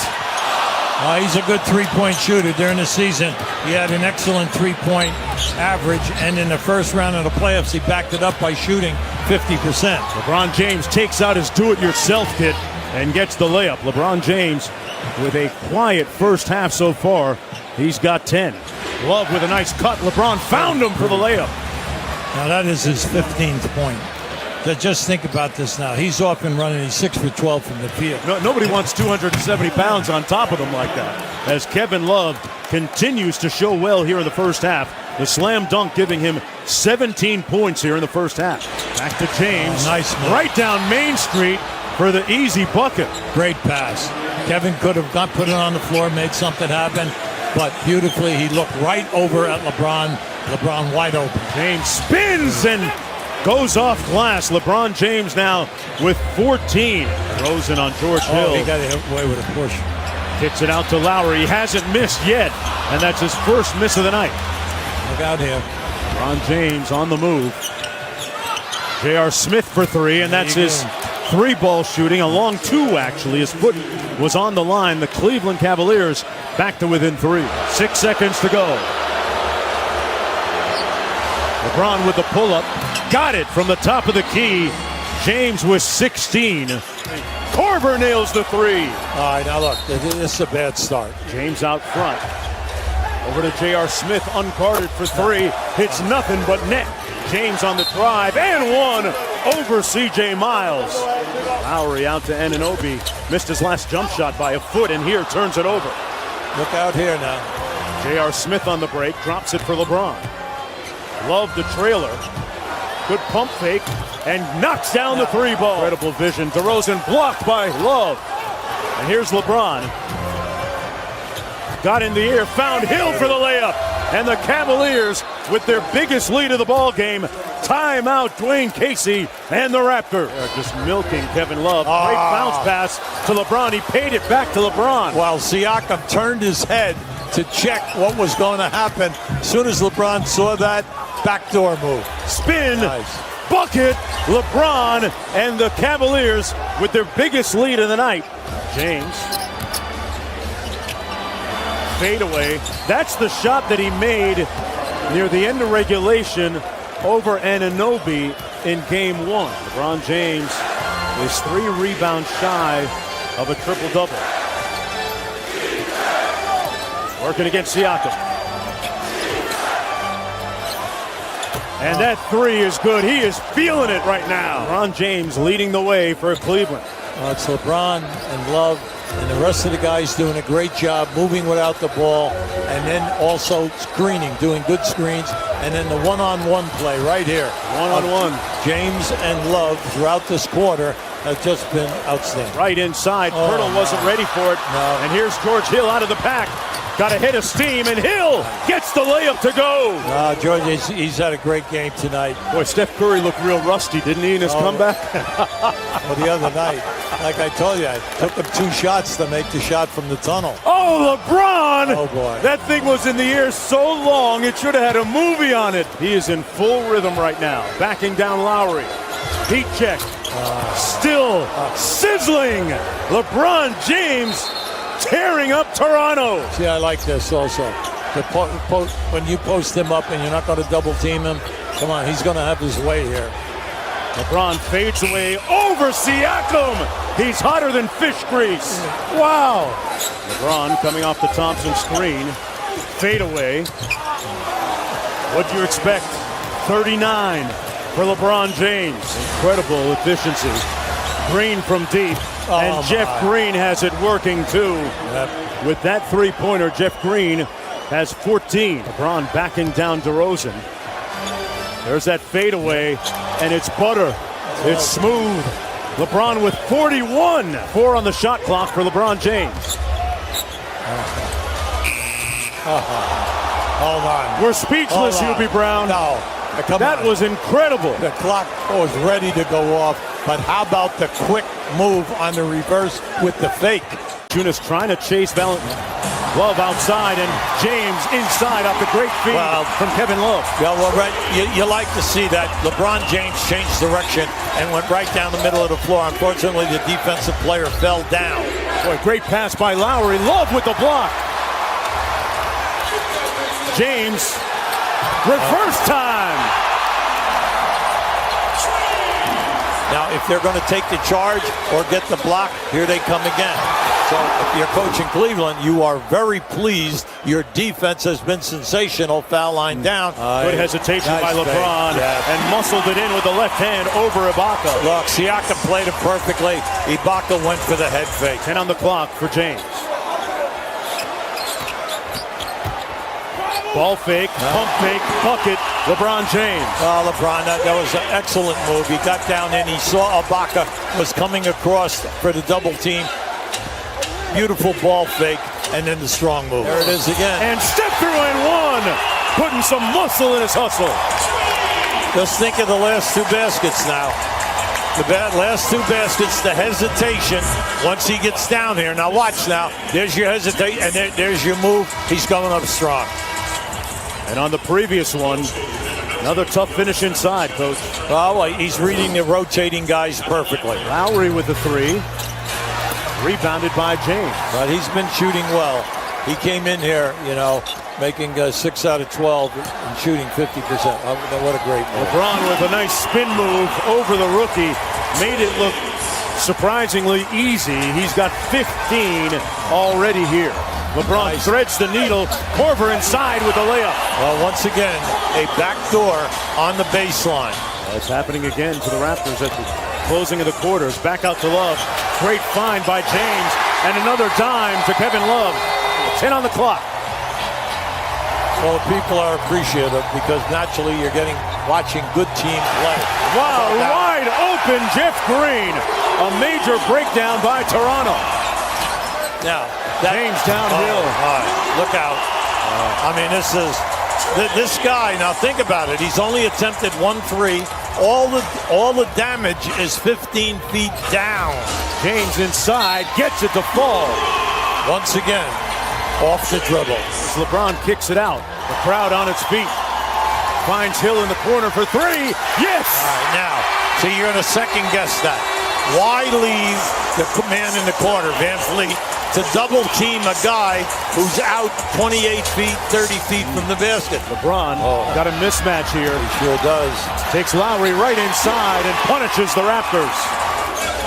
He's a good three-point shooter during the season. He had an excellent three-point average, and in the first round of the playoffs, he backed it up by shooting 50%. LeBron James takes out his do-it-yourself kit and gets the layup. LeBron James with a quiet first half so far. He's got 10. Love with a nice cut. LeBron found him for the layup. Now that is his 15th point. Just think about this now. He's off and running. He's 6 for 12 from the field. Nobody wants 270 pounds on top of him like that. As Kevin Love continues to show well here in the first half. The slam dunk giving him 17 points here in the first half. Back to James. Nice move. Right down Main Street for the easy bucket. Great pass. Kevin could have not put it on the floor, made something happen, but beautifully he looked right over at LeBron. LeBron wide open. James spins and goes off glass. LeBron James now with 14. Rosen on George Hill. He got away with a push. Kicks it out to Lowry. He hasn't missed yet, and that's his first miss of the night. Look out here. LeBron James on the move. J.R. Smith for 3, and that's his 3-ball shooting. A long 2, actually. His foot was on the line. The Cleveland Cavaliers back to within 3. 6 seconds to go. LeBron with the pull-up. Got it from the top of the key. James with 16. Korver nails the 3. All right, now look, this is a bad start. James out front. Over to J.R. Smith, unguarded for 3. Hits nothing but net. James on the drive, and 1 over C.J. Miles. Lowry out to Anunoby. Missed his last jump shot by a foot, and here turns it over. Look out here now. J.R. Smith on the break, drops it for LeBron. Love the trailer. Good pump fake, and knocks down the 3-ball. Incredible vision. DeRozan blocked by Love. And here's LeBron. Got in the air, found Hill for the layup. And the Cavaliers with their biggest lead of the ball game. Timeout, Dwayne Casey and the Raptors. They're just milking Kevin Love. Great bounce pass to LeBron. He paid it back to LeBron. While Siakam turned his head to check what was going to happen. As soon as LeBron saw that, backdoor move. Spin, bucket, LeBron and the Cavaliers with their biggest lead of the night. James. Fade away. That's the shot that he made near the end of regulation over Anunoby in game 1. LeBron James is 3 rebounds shy of a triple-double. Working against Siakam. And that 3 is good. He is feeling it right now. LeBron James leading the way for Cleveland. It's LeBron and Love and the rest of the guys doing a great job moving without the ball, and then also screening, doing good screens, and then the one-on-one play right here. One-on-one. James and Love throughout this quarter have just been outstanding. Right inside. Pirtle wasn't ready for it. No. And here's George Hill out of the pack. Got a hit of steam, and Hill gets the layup to go. George, he's had a great game tonight. Boy, Steph Curry looked real rusty, didn't he, in his comeback? Well, the other night, like I told you, I took him 2 shots to make the shot from the tunnel. Oh, LeBron! Oh, boy. That thing was in the air so long, it should have had a movie on it. He is in full rhythm right now. Backing down Lowry. Heat check. Still sizzling. LeBron James tearing up Toronto. See, I like this also. When you post him up and you're not going to double team him, come on, he's going to have his way here. LeBron fades away over Siakam. He's hotter than fish grease. Wow. LeBron coming off the Thompson screen. Fade away. What do you expect? 39 for LeBron James. Incredible efficiency. Green from deep. And Jeff Green has it working too. Yep. With that three-pointer, Jeff Green has 14. LeBron backing down DeRozan. There's that fadeaway, and it's butter. It's smooth. LeBron with 41. 4 on the shot clock for LeBron James. Hold on. We're speechless, Hubie Brown. No. That was incredible. The clock was ready to go off, but how about the quick move on the reverse with the fake? Junis trying to chase Valentin. Love outside, and James inside off the great feed from Kevin Love. Well, right. You like to see that. LeBron James changed direction and went right down the middle of the floor. Unfortunately, the defensive player fell down. Boy, great pass by Lowry. Love with the block. James, reverse time. Now, if they're going to take the charge or get the block, here they come again. So if you're coaching Cleveland, you are very pleased. Your defense has been sensational. Foul line down. Good hesitation by LeBron and muscled it in with the left hand over Ibaka. Look, Siakam played it perfectly. Ibaka went for the head fake. 10 on the clock for James. Ball fake, pump fake, bucket, LeBron James. Oh, LeBron, that was an excellent move. He got down in, he saw Ibaka was coming across for the double team. Beautiful ball fake, and then the strong move. There it is again. And step through and one, putting some muscle in his hustle. Just think of the last two baskets now. The last two baskets, the hesitation once he gets down here. Now watch now. There's your hesitation, and there's your move. He's going up strong. And on the previous one, another tough finish inside, Coach. Well, he's reading the rotating guys perfectly. Lowry with the three. Rebounded by James. But he's been shooting well. He came in here, making 6 out of 12 and shooting 50%. What a great move. LeBron with a nice spin move over the rookie. Made it look surprisingly easy. He's got 15 already here. LeBron threads the needle. Korver inside with the layup. Well, once again, a backdoor on the baseline. That's happening again to the Raptors at the closing of the quarters. Back out to Love. Great find by James. And another dime to Kevin Love. 10 on the clock. Well, people are appreciative because naturally you're watching good team play. Wow, wide open Jeff Green. A major breakdown by Toronto. Now, James downhill. Look out. This guy, now think about it. He's only attempted 1-3. All the damage is 15 feet down. James inside, gets it to fall. Once again, off the dribble. As LeBron kicks it out. The crowd on its feet. Finds Hill in the corner for three. Yes! All right, now, so you're going to second guess that. Why leave the man in the corner, Van Fleet, to double team a guy who's out 28 feet, 30 feet from the basket? LeBron got a mismatch here. He sure does. Takes Lowry right inside and punishes the Raptors.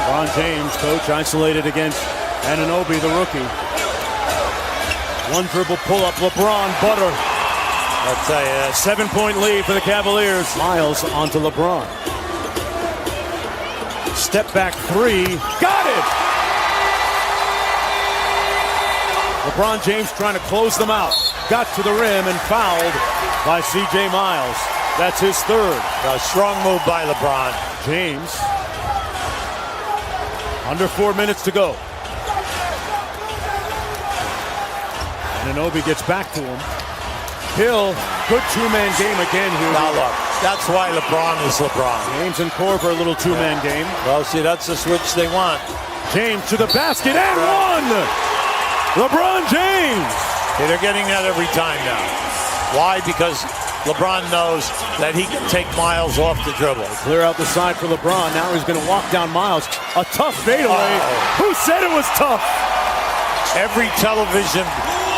LeBron James, coach, isolated against Anunoby, the rookie. One dribble pull-up, LeBron, butter. I'll tell you that. 7-point lead for the Cavaliers. Miles onto LeBron. Step back three. Got it! LeBron James trying to close them out. Got to the rim and fouled by C.J. Miles. That's his third. A strong move by LeBron. James. Under 4 minutes to go. Anunoby gets back to him. Hill, good two-man game again here. Now look, that's why LeBron is LeBron. James and Korver, a little two-man game. Well, see, that's the switch they want. James to the basket and one! LeBron James! Hey, they're getting that every time now. Why? Because LeBron knows that he can take Miles off the dribble. Clear out the side for LeBron. Now he's going to walk down Miles. A tough fadeaway. Who said it was tough? Every television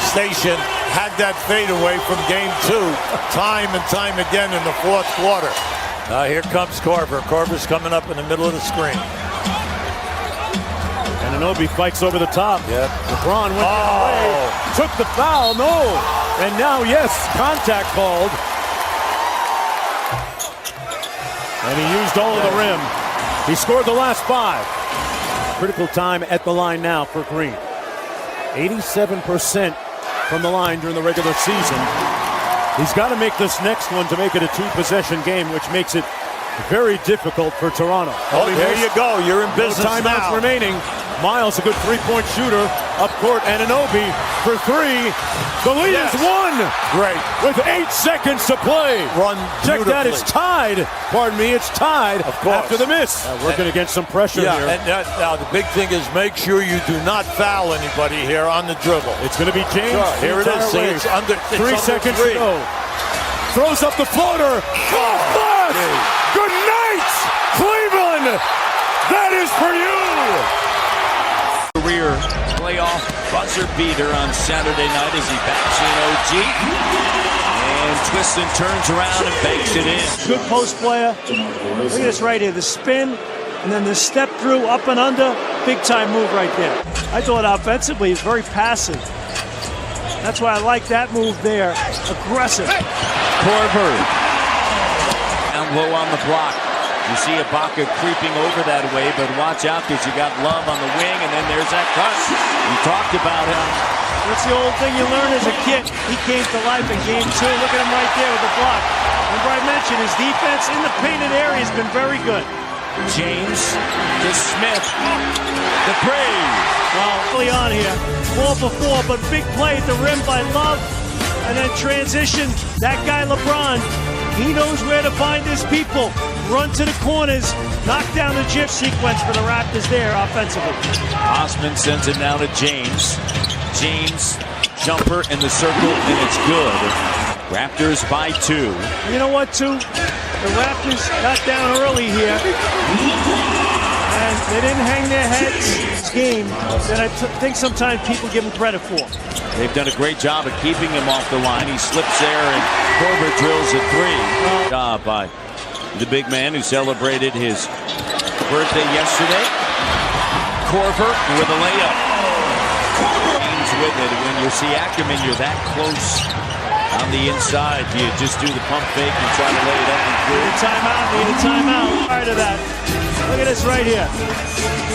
station had that fadeaway from game 2 time and time again in the fourth quarter. Here comes Korver. Korver's coming up in the middle of the screen. Anunoby fights over the top. Yep. LeBron went away, took the foul, no. And now, yes, contact called. And he used all of the rim. He scored the last 5. Critical time at the line now for Green. 87% from the line during the regular season. He's got to make this next one to make it a 2-possession game, which makes it very difficult for Toronto. Oh, there you go. You're in business no timeouts now. remaining. Miles, a good 3-point shooter. Up court, Anunoby for 3. The lead is 1. Great. With 8 seconds to play. Run Check that, it's tied. Pardon me, it's tied of course. After the miss. Working against some pressure here. And now the big thing is make sure you do not foul anybody here on the dribble. It's going to be James. Sure. Here it is. See, it's under 3 seconds to go. Throws up the floater. Good night, Cleveland. That is for you. Career playoff buzzer beater on Saturday night as he backs in OG and twists and turns around and banks it in. Good post player. Look at this right here, the spin and then the step through up and under. Big time move right there. I thought offensively he's very passive. That's why I like that move there. Aggressive. Korver down low on the block. You see Ibaka creeping over that way, but watch out because you got Love on the wing, and then there's that cut. We talked about it. That's the old thing you learn as a kid. He came to life in game 2. Look at him right there with the block. Remember I mentioned his defense in the painted area has been very good. James to Smith. The praise. Well, early on here, 4 for 4, but big play at the rim by Love. And then transition, that guy LeBron, he knows where to find his people. Run to the corners, knock down the GIF sequence for the Raptors there offensively. Osman sends it now to James. James, jumper in the circle, and it's good. Raptors by 2. You know what, too? The Raptors got down early here. And they didn't hang their heads. This game that I think sometimes people give them credit for. They've done a great job of keeping him off the line. He slips there, and Korver drills a 3. Job by the big man who celebrated his birthday yesterday. Korver with a layup. James with it. When you're Siakam and you're that close on the inside, you just do the pump fake and try to lay it up and through. Need a timeout. Prior to that, look at this right here.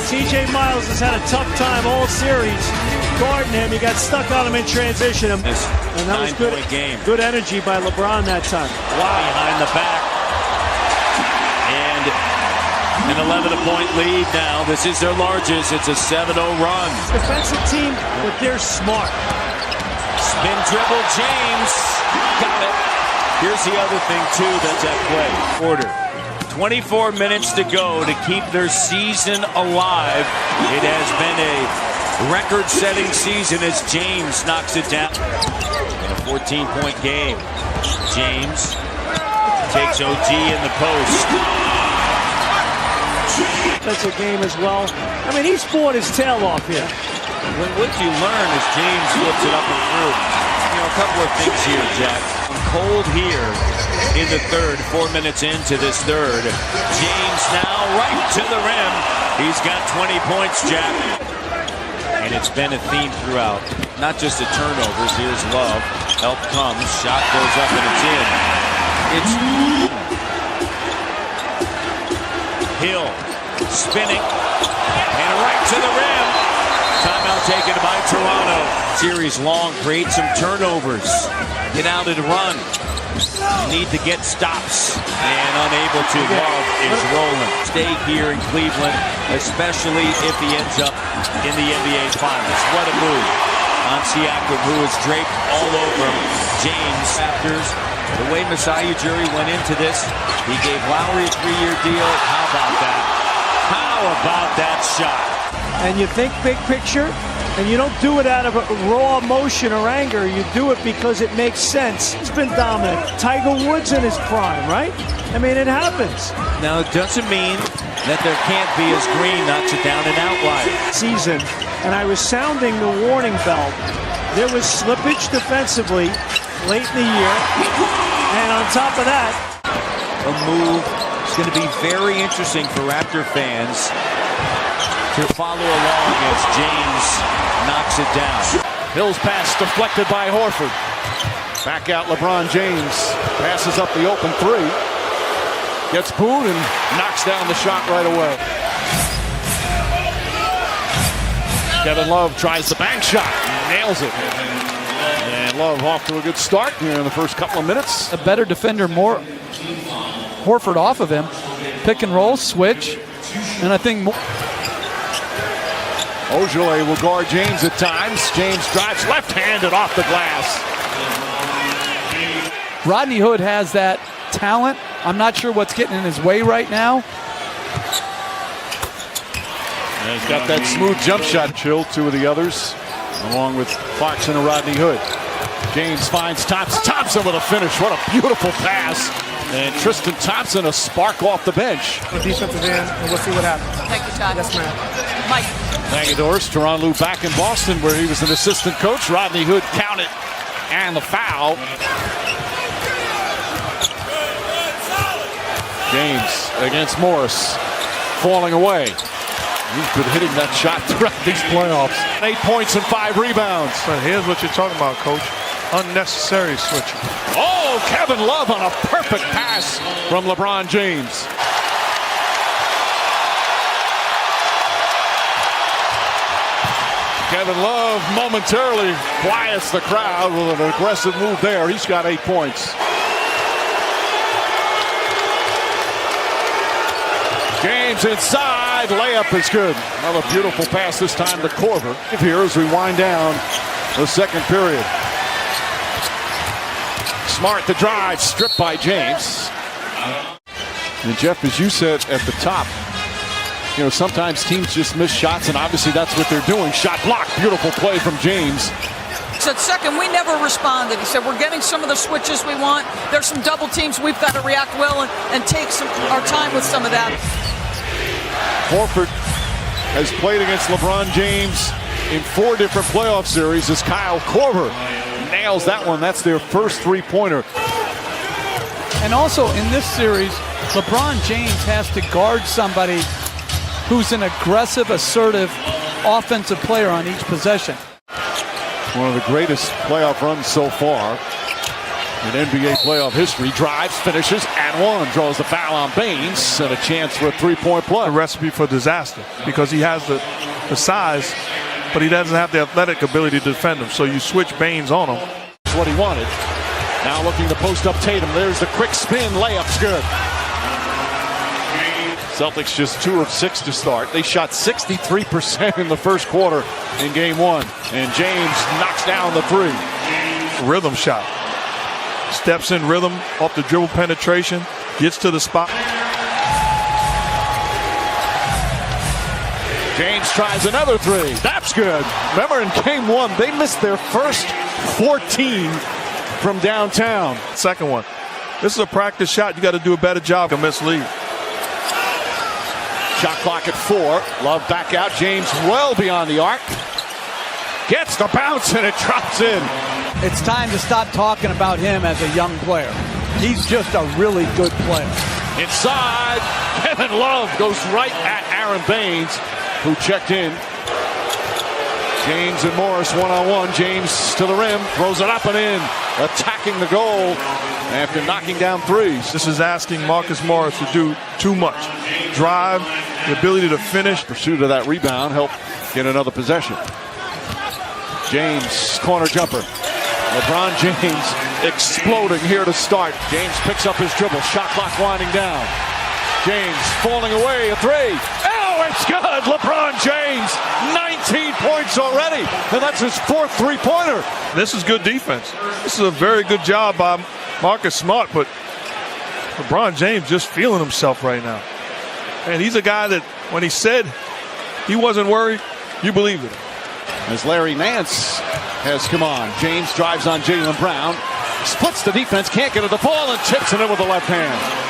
TJ Miles has had a tough time all series guarding him. He got stuck on him in transition. And that was good game. Good energy by LeBron that time. Wow. Behind the back. And an 11-point lead now. This is their largest. It's a 7-0 run. Defensive team, but they're smart. Spin dribble, James. Got it. Here's the other thing, too, that's at play. Quarter. 24 minutes to go to keep their season alive. It has been a record-setting season as James knocks it down. In a 14-point game. James takes OG in the post. That's a game as well. I mean, he's fought his tail off here. What you learn is James flips it up and through. You know, a couple of things here, Jack. Cold here in the third, 4 minutes into this third. James now right to the rim. He's got 20 points, Jack. And it's been a theme throughout. Not just the turnovers. Here's Love. Help comes. Shot goes up and it's in. It's Hill spinning. And right to the rim. Timeout taken by Toronto. Series long, create some turnovers. Get out and run. Need to get stops. And unable to. Love is rolling. Stay here in Cleveland, especially if he ends up in the NBA Finals. What a move on Siakam, who is draped all over him. James, Raptors, the way Masai Ujiri went into this, he gave Lowry a 3-year deal. How about that? How about that shot? And you think big picture, And you don't do it out of a raw emotion or anger. You do it because it makes sense. He's been dominant. Tiger Woods in his prime, right? I mean, it happens. Now, it doesn't mean that there can't be as Green knocks it down and out wide. Season, and I was sounding the warning bell. There was slippage defensively late in the year. And on top of that, a move is going to be very interesting for Raptor fans to follow along as James knocks it down. Hill's pass deflected by Horford. Back out LeBron James. Passes up the open three. Gets booed and knocks down the shot right away. Kevin Love tries the bank shot. Nails it. And Love off to a good start here in the first couple of minutes. A better defender, more Horford off of him. Pick and roll, switch. And I think Ojale will guard James at times. James drives left-handed off the glass. Rodney Hood has that talent. I'm not sure what's getting in his way right now. And he's got that smooth jump shot. Chill, two of the others, along with Clarkson and Rodney Hood. James finds Thompson. Thompson with a finish. What a beautiful pass. And Tristan Thompson, a spark off the bench. The defensive end, and we'll see what happens. Thank you, Todd. Yes, ma'am. Mike. Thank you, Doris. Teron Lue back in Boston, where he was an assistant coach. Rodney Hood counted, and the foul. James against Morris, falling away. He's been hitting that shot throughout these playoffs. 8 points and 5 rebounds. But here's what you're talking about, Coach. Unnecessary switching. Oh, Kevin Love on a perfect pass from LeBron James. Kevin Love momentarily quiets the crowd with an aggressive move there. He's got 8 points. James inside, layup is good. Another beautiful pass this time to Korver. Here as we wind down the second period. Smart the drive, stripped by James. And Jeff, as you said at the top, you know, sometimes teams just miss shots, and obviously that's what they're doing. Shot blocked, beautiful play from James. He said, second, we never responded. He said, we're getting some of the switches we want. There's some double teams. We've got to react well and take our time with some of that. Horford has played against LeBron James in 4 different playoff series as Kyle Korver nails that one. That's their first three-pointer. And also in this series, LeBron James has to guard somebody who's an aggressive, assertive, offensive player on each possession. One of the greatest playoff runs so far in NBA playoff history. Drives, finishes, and one. Draws the foul on Baines and a chance for a three-point play. A recipe for disaster because he has the size, but he doesn't have the athletic ability to defend him. So you switch Baines on him. That's what he wanted. Now looking to post up Tatum. There's the quick spin. Layup's good. Celtics just 2 of 6 to start. They shot 63% in the first quarter in game 1. And James knocks down the 3. Rhythm shot. Steps in rhythm off the dribble penetration. Gets to the spot. James tries another 3. That's good. Remember in game 1, they missed their first 14 from downtown. Second one. This is a practice shot. You got to do a better job to mislead. Shot clock at 4. Love back out. James well beyond the arc. Gets the bounce and it drops in. It's time to stop talking about him as a young player. He's just a really good player. Inside, Kevin Love goes right at Aaron Baines, who checked in. James and Morris one-on-one. James to the rim, throws it up and in, attacking the goal after knocking down 3s. This is asking Marcus Morris to do too much. Drive, the ability to finish. Pursuit of that rebound helped get another possession. James, corner jumper. LeBron James exploding here to start. James picks up his dribble. Shot clock winding down. James falling away, a 3. Oh, it's good! LeBron James, 19 points already, and that's his 4th three-pointer. This is good defense. This is a very good job by Marcus Smart, but LeBron James just feeling himself right now. And he's a guy that when he said he wasn't worried, you believed it. as Larry Nance has come on. James drives on Jaylen Brown. Splits the defense, can't get at the ball, and chips it in with the left hand.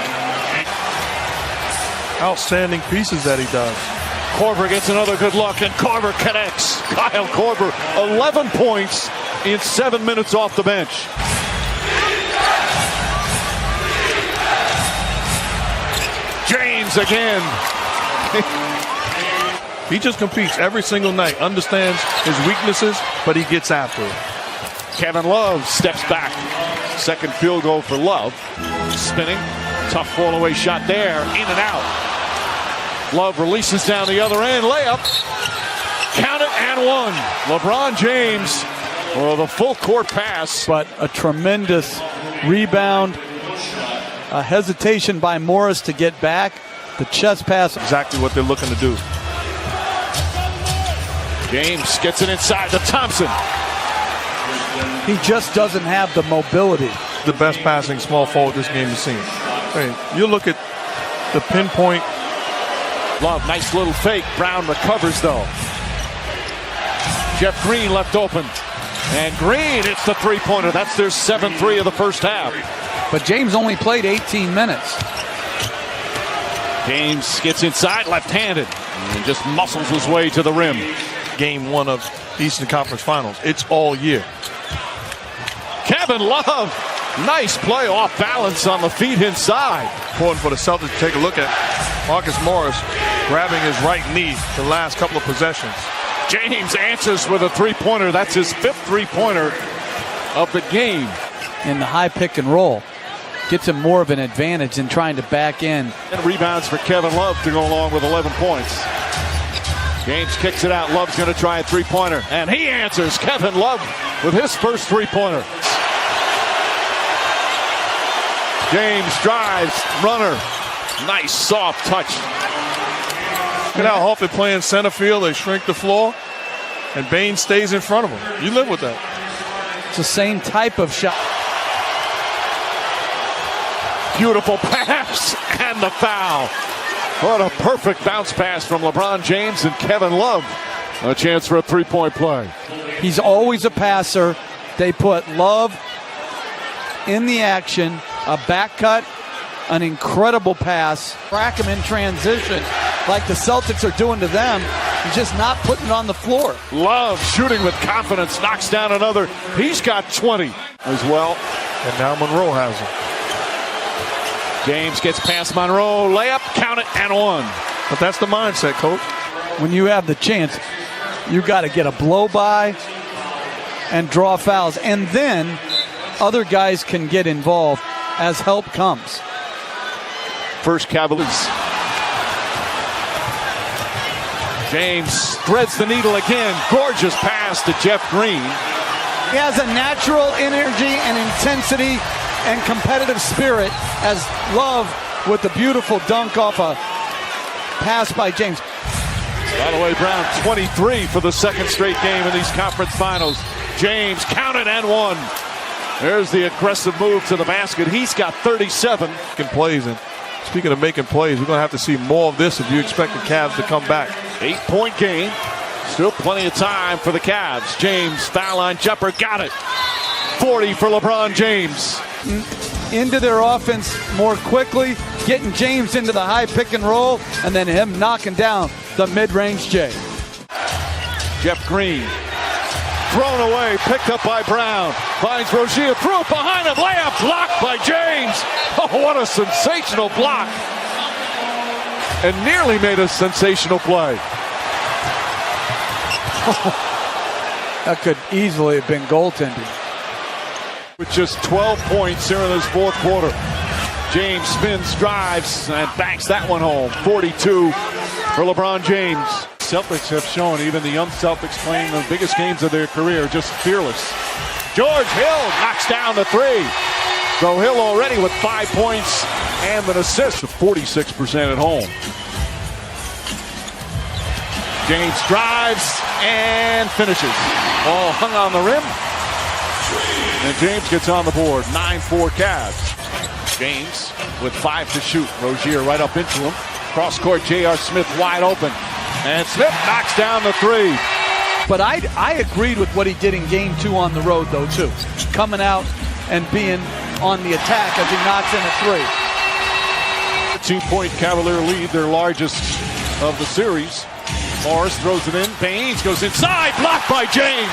Outstanding pieces that he does. Korver gets another good look, and Korver connects. Kyle Korver, 11 points in 7 minutes off the bench. James again. He just competes every single night, understands his weaknesses, but he gets after it. Kevin Love steps back. Second field goal for Love. Spinning. Tough fall-away shot there. In and out. Love releases down the other end. Layup. Count it and one. LeBron James for the full court pass. But a tremendous rebound. A hesitation by Morris to get back. The chest pass. Exactly what they're looking to do. James gets it inside to Thompson. He just doesn't have the mobility. The best passing small forward this game has seen. Hey, you look at the pinpoint. Love, nice little fake. Brown recovers though. Jeff Green left open. And Green hits the three-pointer. That's their 7-3 of the first half. But James only played 18 minutes. James gets inside left-handed and just muscles his way to the rim. Game 1 of Eastern Conference Finals. It's all year. Kevin Love, nice play off balance on the feet inside. Important for the Celtics to take a look at Marcus Morris grabbing his right knee the last couple of possessions. James answers with a three-pointer. That's his 5th three-pointer of the game. In the high pick and roll. Gets him more of an advantage in trying to back in. And rebounds for Kevin Love to go along with 11 points. James kicks it out. Love's going to try a three-pointer. And he answers. Kevin Love with his first three-pointer. James drives. Runner. Nice soft touch. Look at how Hoffman playing center field. They shrink the floor. And Bain stays in front of him. You live with that. It's the same type of shot. Beautiful pass and the foul. What a perfect bounce pass from LeBron James and Kevin Love. A chance for a three-point play. He's always a passer. They put Love in the action, a back cut, an incredible pass. Crack him in transition like the Celtics are doing to them. He's just not putting it on the floor. Love shooting with confidence, knocks down another. He's got 20 as well. And now Monroe has him. James gets past Monroe, layup, count it, and one. But that's the mindset, Coach. When you have the chance, you got to get a blow by and draw fouls. And then other guys can get involved as help comes. First Cavaliers. James threads the needle again. Gorgeous pass to Jeff Green. He has a natural energy and intensity and competitive spirit as Love with the beautiful dunk off a pass by James. By the way, Brown 23 for the second straight game in these conference finals. James counted and one. There's the aggressive move to the basket. He's got 37. Making plays, and speaking of making plays, we're going to have to see more of this if you expect the Cavs to come back. 8-point game. Still plenty of time for the Cavs. James, foul line jumper, got it. 40 for LeBron James. Into their offense more quickly, getting James into the high pick and roll, and then him knocking down the mid-range J. Jeff Green, thrown away, picked up by Brown. Finds Rozier, threw it behind him, layup blocked by James. Oh, what a sensational block. And nearly made a sensational play. That could easily have been goaltending. With just 12 points here in this fourth quarter. James spins, drives, and banks that one home. 42 for LeBron James. Celtics have shown, even the young Celtics playing the biggest games of their career, just fearless. George Hill knocks down the three. So Hill already with 5 points and an assist of 46% at home. James drives and finishes. Ball hung on the rim. And James gets on the board. 9-4 Cavs. James with 5 to shoot. Rozier right up into him. Cross court, J.R. Smith wide open. And Smith knocks down the three. But I agreed with what he did in game 2 on the road, though, too. Coming out and being on the attack as he knocks in a 3. 2-point Cavalier lead, their largest of the series. Morris throws it in. Baines goes inside, blocked by James.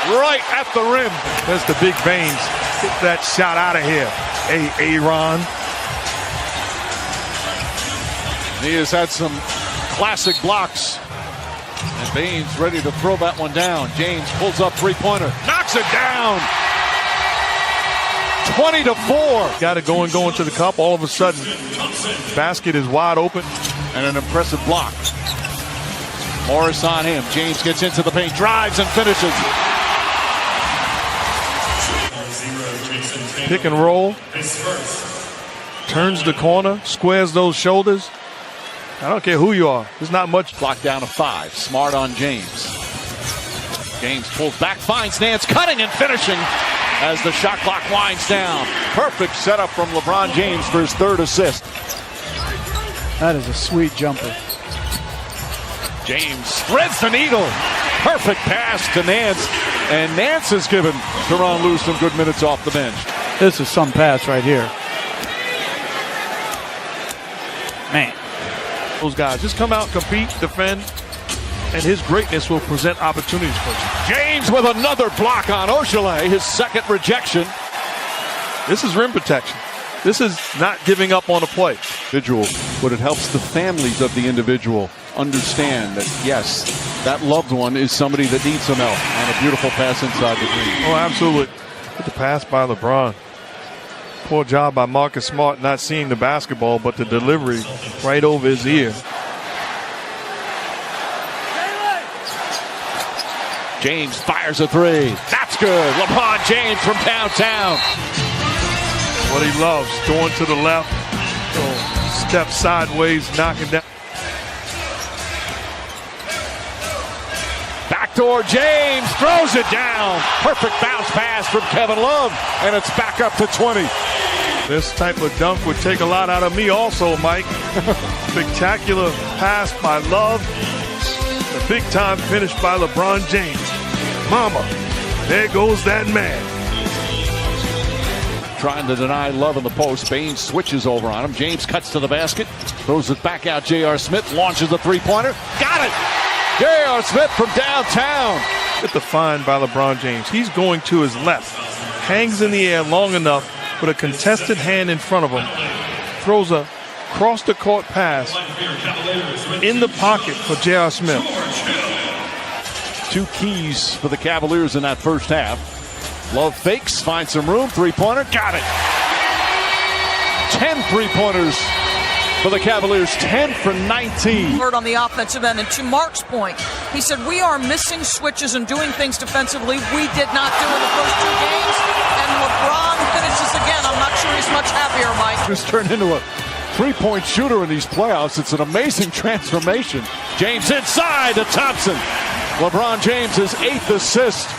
Right at the rim. That's the big Baines. Get that shot out of here. Aaron. He has had some classic blocks. And Baines ready to throw that one down. James pulls up three-pointer. Knocks it down. 20-4. Got it going to the cup. All of a sudden, basket is wide open. And an impressive block. Morris on him. James gets into the paint, drives and finishes. Pick and roll. Turns the corner, squares those shoulders. I don't care who you are. There's not much. Clock down to 5. Smart on James. James pulls back, finds Nance, cutting and finishing as the shot clock winds down. Perfect setup from LeBron James for his 3rd assist. That is a sweet jumper. James threads the needle. Perfect pass to Nance. And Nance has given Tyronn Lue some good minutes off the bench. This is some pass right here. Man. Those guys just come out, compete, defend, and his greatness will present opportunities for you. James with another block on Oshale, his 2nd rejection. This is rim protection. This is not giving up on a play. Individual, but it helps the families of the individual understand that, yes, that loved one is somebody that needs some help. And a beautiful pass inside the green. Oh, absolutely. The pass by LeBron. Poor job by Marcus Smart not seeing the basketball, but the delivery right over his ear. James fires a 3. That's good. LeBron James from downtown. What he loves, going to the left, step sideways, knocking down. Backdoor James throws it down. Perfect bounce pass from Kevin Love, and it's back up to 20. This type of dunk would take a lot out of me also, Mike. Spectacular pass by Love. The big time finish by LeBron James. Mama, there goes that man. Trying to deny Love in the post. Baines switches over on him. James cuts to the basket. Throws it back out. J.R. Smith launches a 3-pointer. Got it! J.R. Smith from downtown. Get the find by LeBron James. He's going to his left. Hangs in the air long enough with a contested hand in front of him. Throws a cross the court pass in the pocket for J.R. Smith. 2 keys for the Cavaliers in that first half. Love fakes, finds some room, 3-pointer, got it. 10 3-pointers for the Cavaliers, 10 for 19. On the offensive end, and to Mark's point, he said we are missing switches and doing things defensively we did not do in the first 2 games, and LeBron finishes again. I'm not sure he's much happier, Mike. Just turned into a 3-point shooter in these playoffs. It's an amazing transformation. James inside to Thompson. LeBron James' 8th assist.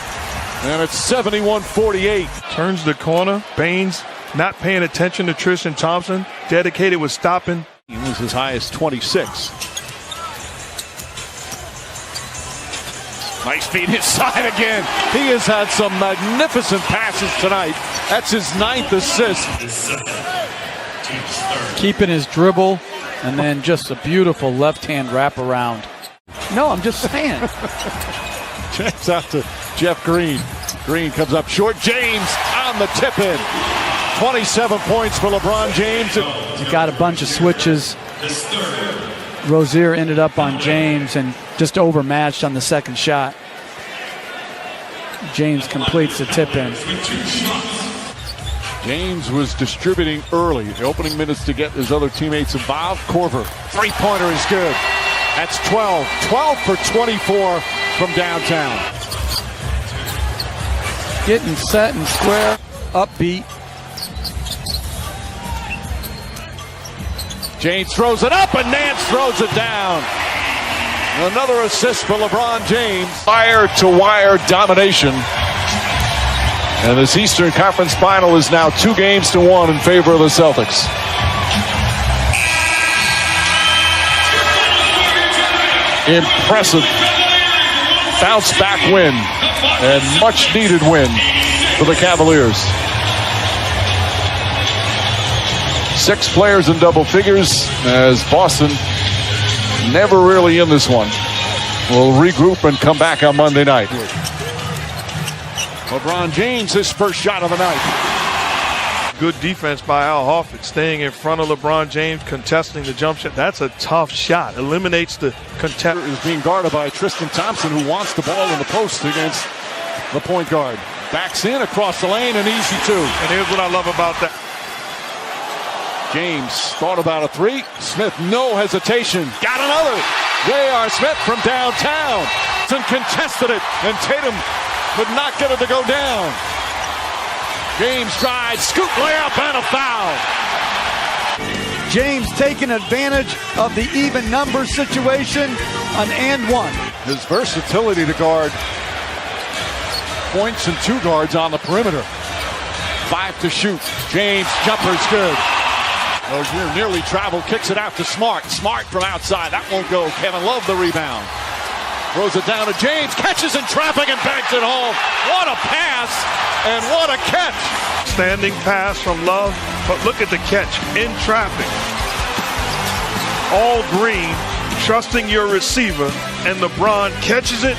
And it's 71-48. Turns the corner. Baines not paying attention to Tristan Thompson. Dedicated with stopping. He was as high as 26. Nice feed inside again. He has had some magnificent passes tonight. That's his 9th assist. Keeping his dribble, and then just a beautiful left-hand wraparound. No, I'm just saying. Checks out to Jeff Green. Green comes up short. James on the tip-in. 27 points for LeBron James. He got a bunch of switches. Rozier ended up on James and just overmatched on the second shot. James completes the tip-in. James was distributing early. The opening minutes to get his other teammates involved. Korver, 3-pointer is good. That's 12. 12 for 24 from downtown. Getting set and square, upbeat. James throws it up and Nance throws it down. Another assist for LeBron James. Wire-to-wire domination. And this Eastern Conference Final is now 2-1 in favor of the Celtics. Impressive bounce-back win, and much-needed win for the Cavaliers. 6 players in double figures as Boston never really in this one. We'll regroup and come back on Monday night. LeBron James, his first shot of the night. Good defense by Al Horford, staying in front of LeBron James, contesting the jump shot. That's a tough shot. Eliminates the contest. Is being guarded by Tristan Thompson, who wants the ball in the post against the point guard. Backs in across the lane, and easy two. And here's what I love about that. James thought about a three. Smith, no hesitation. Got another. J.R. Smith from downtown. And contested it, and Tatum would not get it to go down. James drives, scoop layup, and a foul. James taking advantage of the even number situation, an and one. His versatility to guard points and 2 guards on the perimeter. 5 to shoot. James, jumper's good. Rozier nearly traveled, kicks it out to Smart. Smart from outside, that won't go. Kevin Love the rebound. Throws it down to James, catches in traffic and banks it home. What a pass and what a catch. Standing pass from Love, but look at the catch in traffic. All green, trusting your receiver, and LeBron catches it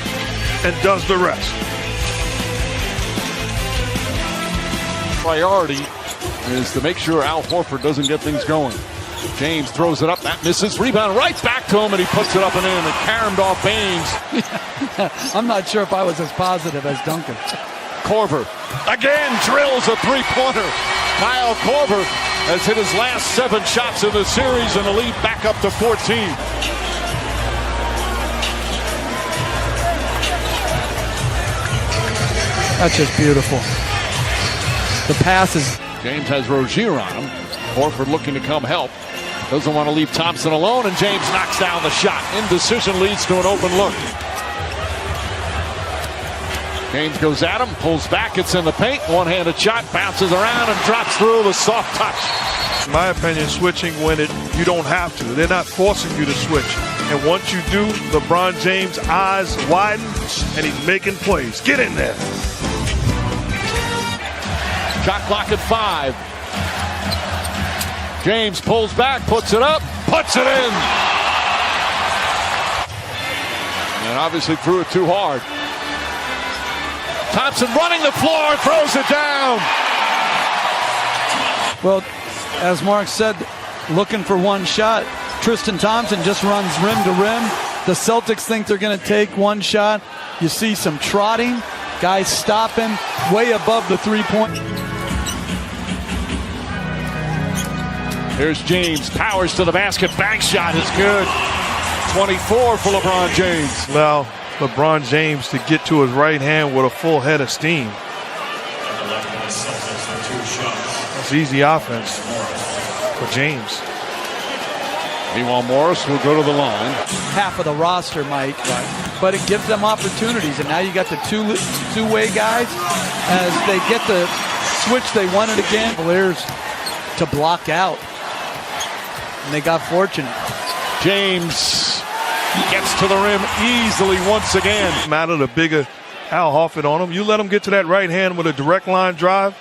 and does the rest. Priority is to make sure Al Horford doesn't get things going. James throws it up, that misses, rebound right back to him, and he puts it up and in, and caromed off Baines. I'm not sure if I was as positive as Duncan. Korver again drills a three-pointer. Kyle Korver has hit his last 7 shots in the series, and the lead back up to 14. That's just beautiful. The pass is... James has Rozier on him. Horford looking to come help. Doesn't want to leave Thompson alone, and James knocks down the shot. Indecision leads to an open look. James goes at him, pulls back, it's in the paint. One-handed shot, bounces around and drops through with a soft touch. In my opinion, switching when you don't have to. They're not forcing you to switch. And once you do, LeBron James' eyes widen, and he's making plays. Get in there. Shot clock at 5. James pulls back, puts it up, puts it in. And obviously threw it too hard. Thompson running the floor, throws it down. Well, as Mark said, looking for one shot. Tristan Thompson just runs rim to rim. The Celtics think they're going to take one shot. You see some trotting. Guys stopping way above the three-point. Here's James, powers to the basket, bank shot is good. 24 for LeBron James. Well, LeBron James to get to his right hand with a full head of steam. That's easy offense for James. Meanwhile, Morris will go to the line. Half of the roster, Mike, but it gives them opportunities. And now you got the two-way guys as they get the switch they wanted again. Cavaliers to block out. And they got fortunate. James gets to the rim easily once again. Matter the bigger Al Horford on him. You let him get to that right hand with a direct line drive.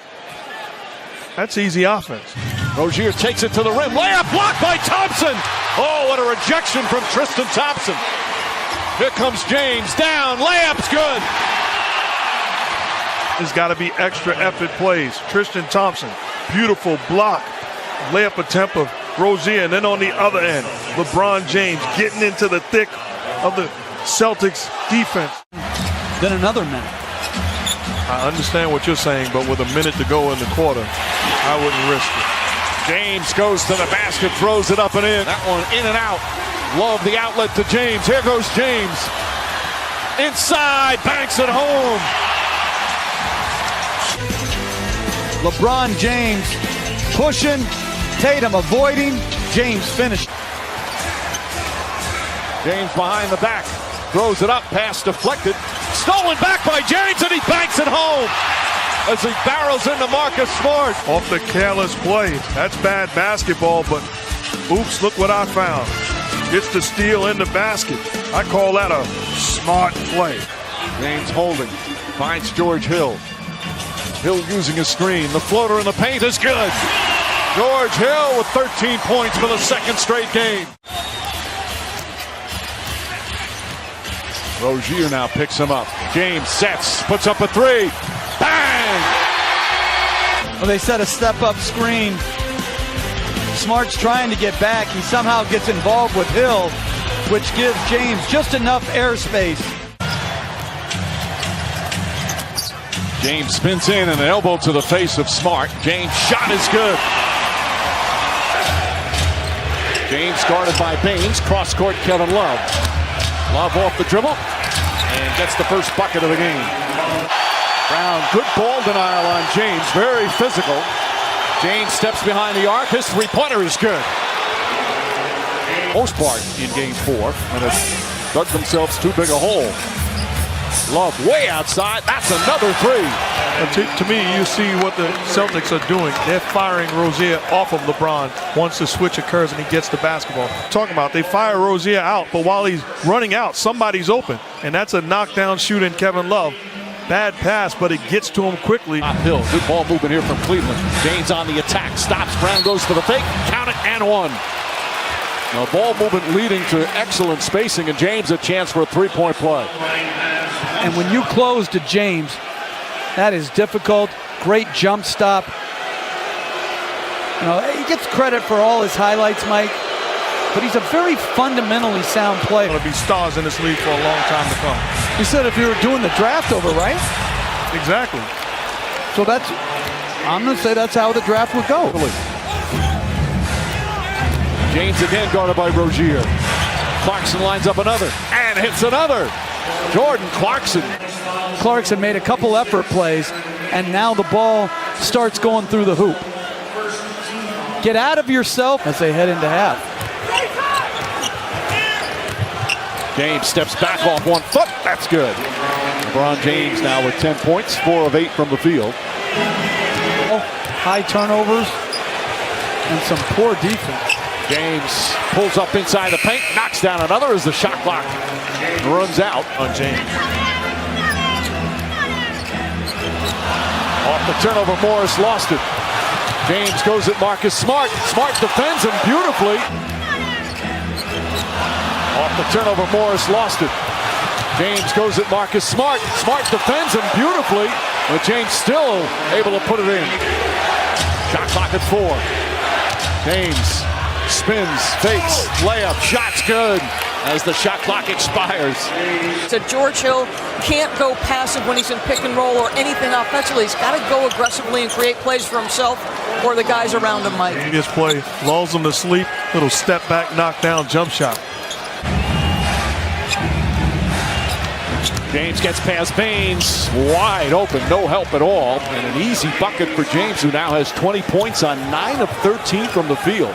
That's easy offense. Rozier takes it to the rim. Layup blocked by Thompson. Oh, what a rejection from Tristan Thompson. Here comes James down. Layup's good. There's got to be extra effort plays. Tristan Thompson, beautiful block. Layup attempt of Rozier, and then on the other end, LeBron James getting into the thick of the Celtics defense. Then another minute. I understand what you're saying, but with a minute to go in the quarter, I wouldn't risk it. James goes to the basket, throws it up and in. That one in and out. Love the outlet to James. Here goes James. Inside, banks it home. LeBron James pushing, Tatum avoiding, James finished. James behind the back, throws it up, pass deflected. Stolen back by James, and he banks it home as he barrels into Marcus Smart. Off the careless play. That's bad basketball, but oops, look what I found. Gets the steal in the basket. I call that a smart play. James holding. Finds George Hill. Hill using a screen. The floater in the paint is good. George Hill with 13 points for the second straight game. Rozier now picks him up. James sets, puts up a three. Bang! Well, they set a step-up screen. Smart's trying to get back. He somehow gets involved with Hill, which gives James just enough airspace. James spins in and an elbow to the face of Smart. James' shot is good. James guarded by Baines. Cross-court Kevin Love. Love off the dribble and gets the first bucket of the game. Brown, good ball denial on James. Very physical. James steps behind the arc. His three-pointer is good. Most part in game 4, and have dug themselves too big a hole. Love way outside. That's another three. To me, you see what the Celtics are doing. They're firing Rozier off of LeBron once the switch occurs and he gets the basketball. Talking about they fire Rozier out, but while he's running out, somebody's open. And that's a knockdown shooting Kevin Love. Bad pass, but it gets to him quickly. Hill, good ball movement here from Cleveland. James on the attack, stops. Brown goes for the fake. Count it and one. Now, ball movement leading to excellent spacing, and James a chance for a three-point play. And when you close to James, that is difficult. Great jump stop. You know, he gets credit for all his highlights, Mike, but he's a very fundamentally sound player. Going to be stars in this league for a long time to come. You said if you were doing the draft over, right? Exactly. So I'm going to say that's how the draft would go. James again guarded by Rozier. Clarkson lines up another and hits another. Jordan Clarkson. Clarkson made a couple effort plays, and now the ball starts going through the hoop. Get out of yourself as they head into half. James steps back off 1 foot. That's good. LeBron James now with 10 points, 4 of 8 from the field. High turnovers and some poor defense. James pulls up inside the paint, knocks down another as the shot clock runs out on James. Off the turnover, Morris lost it. James goes at Marcus Smart. Smart defends him beautifully. Off the turnover, Morris lost it. James goes at Marcus Smart. Smart defends him beautifully, but James still able to put it in. Shot clock at 4. James spins, fakes, layup, shot's good as the shot clock expires. So George Hill can't go passive when he's in pick and roll or anything offensively. He's got to go aggressively and create plays for himself or the guys around him, Mike. This play lulls him to sleep. Little step back, knockdown, jump shot. James gets past Baines, wide open, no help at all, and an easy bucket for James, who now has 20 points on 9 of 13 from the field.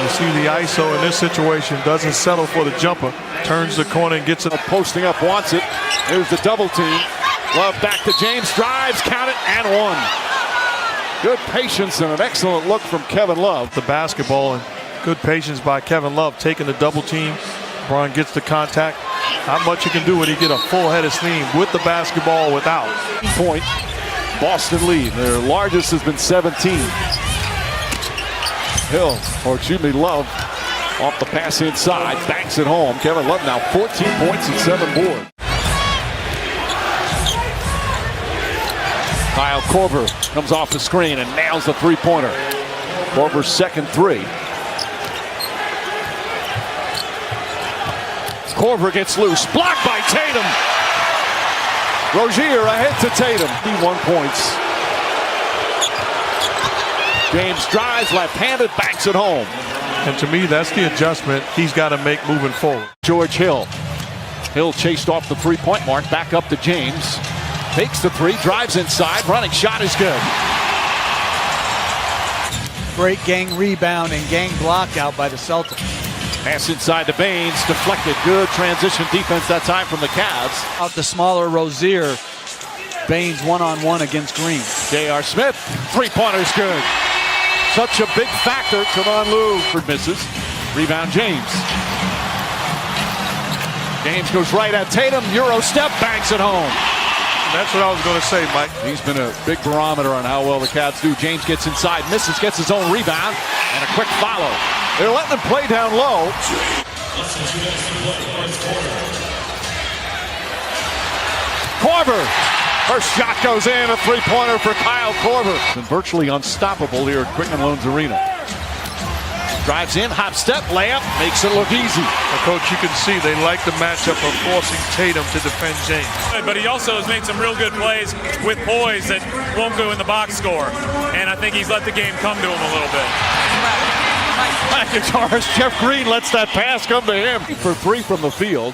You see the ISO in this situation, doesn't settle for the jumper, turns the corner and gets it. Posting up, wants it. Here's the double team. Love back to James, drives, count it, and one. Good patience and an excellent look from Kevin Love. The basketball and good patience by Kevin Love, taking the double team. LeBron gets the contact. Not much you can do when he get a full head of steam with the basketball without. Point. Boston lead. Their largest has been 17. Love off the pass inside, banks it home. Kevin Love now 14 points and 7 boards. Kyle Korver comes off the screen and nails the three-pointer. Korver's second three. Korver gets loose, blocked by Tatum. Rozier ahead to Tatum, 1 points. James drives left-handed, banks it home. And to me, that's the adjustment he's got to make moving forward. George Hill. Hill chased off the three-point mark, back up to James. Takes the three, drives inside, running shot is good. Great gang rebound and gang block out by the Celtics. Pass inside to Baines, deflected. Good transition defense that time from the Cavs. Out the smaller Rozier. Baines one-on-one against Green. J.R. Smith, three-pointer's good. Such a big factor. Kevon Lou misses. Rebound James. James goes right at Tatum. Euro step, banks it home. That's what I was going to say, Mike. He's been a big barometer on how well the Cavs do. James gets inside, misses, gets his own rebound, and a quick follow. They're letting him play down low. Korver. First shot goes in, a three-pointer for Kyle Korver. Been virtually unstoppable here at Quicken Loans Arena. Drives in, hop step, layup, makes it look easy. Well, Coach, you can see they like the matchup of forcing Tatum to defend James. But he also has made some real good plays with poise that won't go in the box score. And I think he's let the game come to him a little bit. Guitarist Jeff Green lets that pass come to him. For three from the field.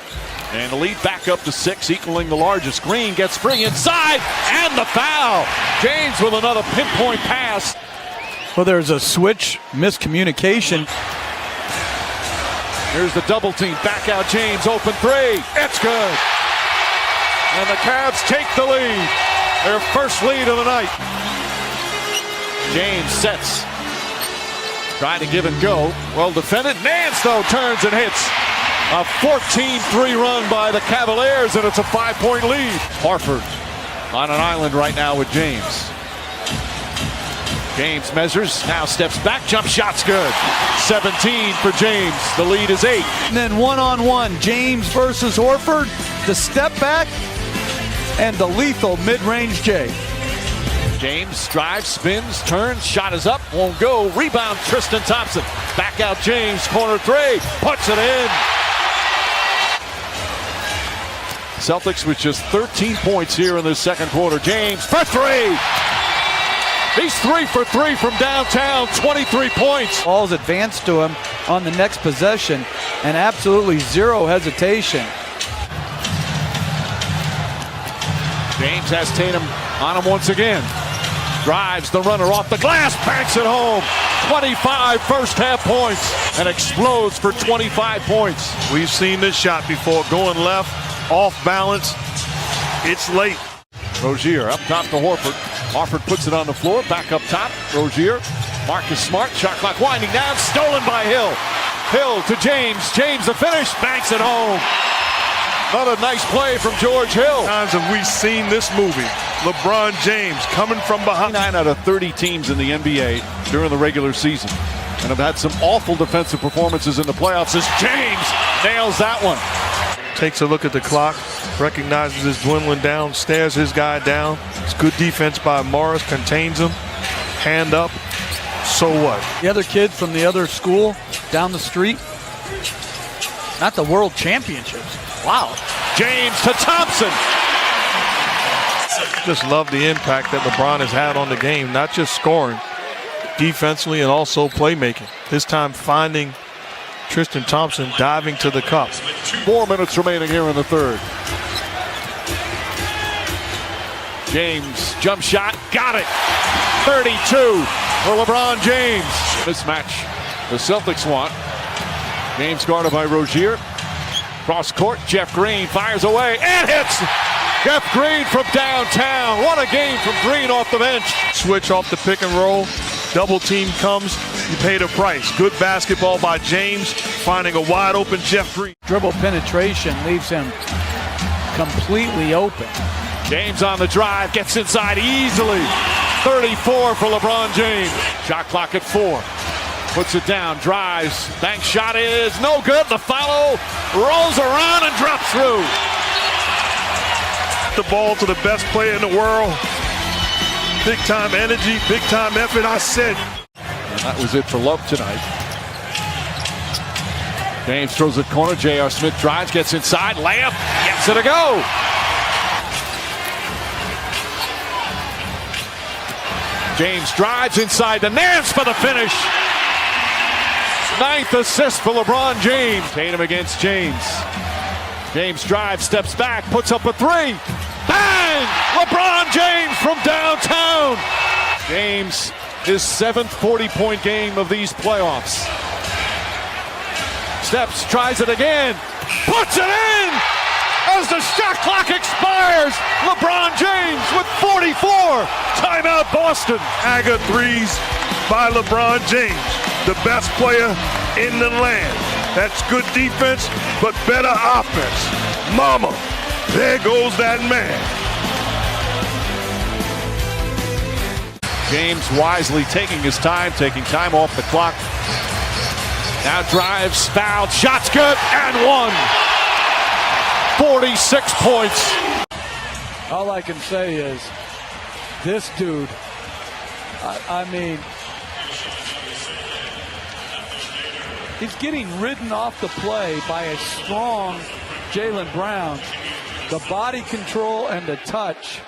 And the lead back up to 6, equaling the largest. Green gets free inside, and the foul. James with another pinpoint pass. Well, there's a switch miscommunication. Here's the double team. Back out James, open three. It's good. And the Cavs take the lead. Their first lead of the night. James sets. Trying to give and go. Well defended. Nance, though, turns and hits. A 14-3 run by the Cavaliers, and it's a 5-point lead. Horford on an island right now with James. James measures, now steps back, jump shot's good. 17 for James, the lead is 8. And then one-on-one, James versus Horford, the step back, and the lethal mid-range J. James drives, spins, turns, shot is up, won't go. Rebound, Tristan Thompson. Back out James, corner three, puts it in. Celtics with just 13 points here in the second quarter. James for three. He's 3 for 3 from downtown, 23 points. Ball's advanced to him on the next possession, and absolutely zero hesitation. James has Tatum on him once again. Drives the runner off the glass, banks it home. 25 first half points, and explodes for 25 points. We've seen this shot before, going left, off balance. It's late. Rozier up top to Horford. Horford puts it on the floor, back up top. Rozier, Marcus Smart, shot clock winding down, stolen by Hill. Hill to James. James the finish, banks it home. Another nice play from George Hill. Times have we seen this movie? LeBron James coming from behind. 9 out of 30 teams in the NBA during the regular season, and have had some awful defensive performances in the playoffs as James nails that one. Takes a look at the clock, recognizes it's dwindling down, stares his guy down. It's good defense by Morris, contains him, hand up. So what? The other kid from the other school down the street, not the world championships. Wow. James to Thompson. Just love the impact that LeBron has had on the game, not just scoring, defensively and also playmaking. This time finding Tristan Thompson diving to the cup. 4 minutes remaining here in the third. James, jump shot, got it. 32 for LeBron James. Mismatch the Celtics want. James guarded by Rozier. Cross court, Jeff Green fires away and hits. Jeff Green from downtown. What a game from Green off the bench. Switch off the pick and roll. Double team comes, you pay the price. Good basketball by James, finding a wide open Jeff Green. Dribble penetration leaves him completely open. James on the drive, gets inside easily. 34 for LeBron James. Shot clock at 4. Puts it down, drives, bank shot is no good. The follow rolls around and drops through. The ball to the best player in the world. Big time energy, big time effort, I said. And that was it for Love tonight. James throws it corner, J.R. Smith drives, gets inside, layup, gets it a go. James drives inside the Nance for the finish. 9th assist for LeBron James. Tatum against James. James drives, steps back, puts up a 3. Bang! LeBron James from downtown. James, his 7th 40-point game of these playoffs. Steps, tries it again, puts it in! As the shot clock expires, LeBron James with 44. Timeout Boston. Agger threes by LeBron James, the best player in the land. That's good defense, but better offense. Mama, there goes that man. James wisely taking his time, taking time off the clock. Now drives, fouled, shot's good, and one. 46 points. All I can say is, this dude, I mean, he's getting ridden off the play by a strong Jaylen Brown. The body control and the touch.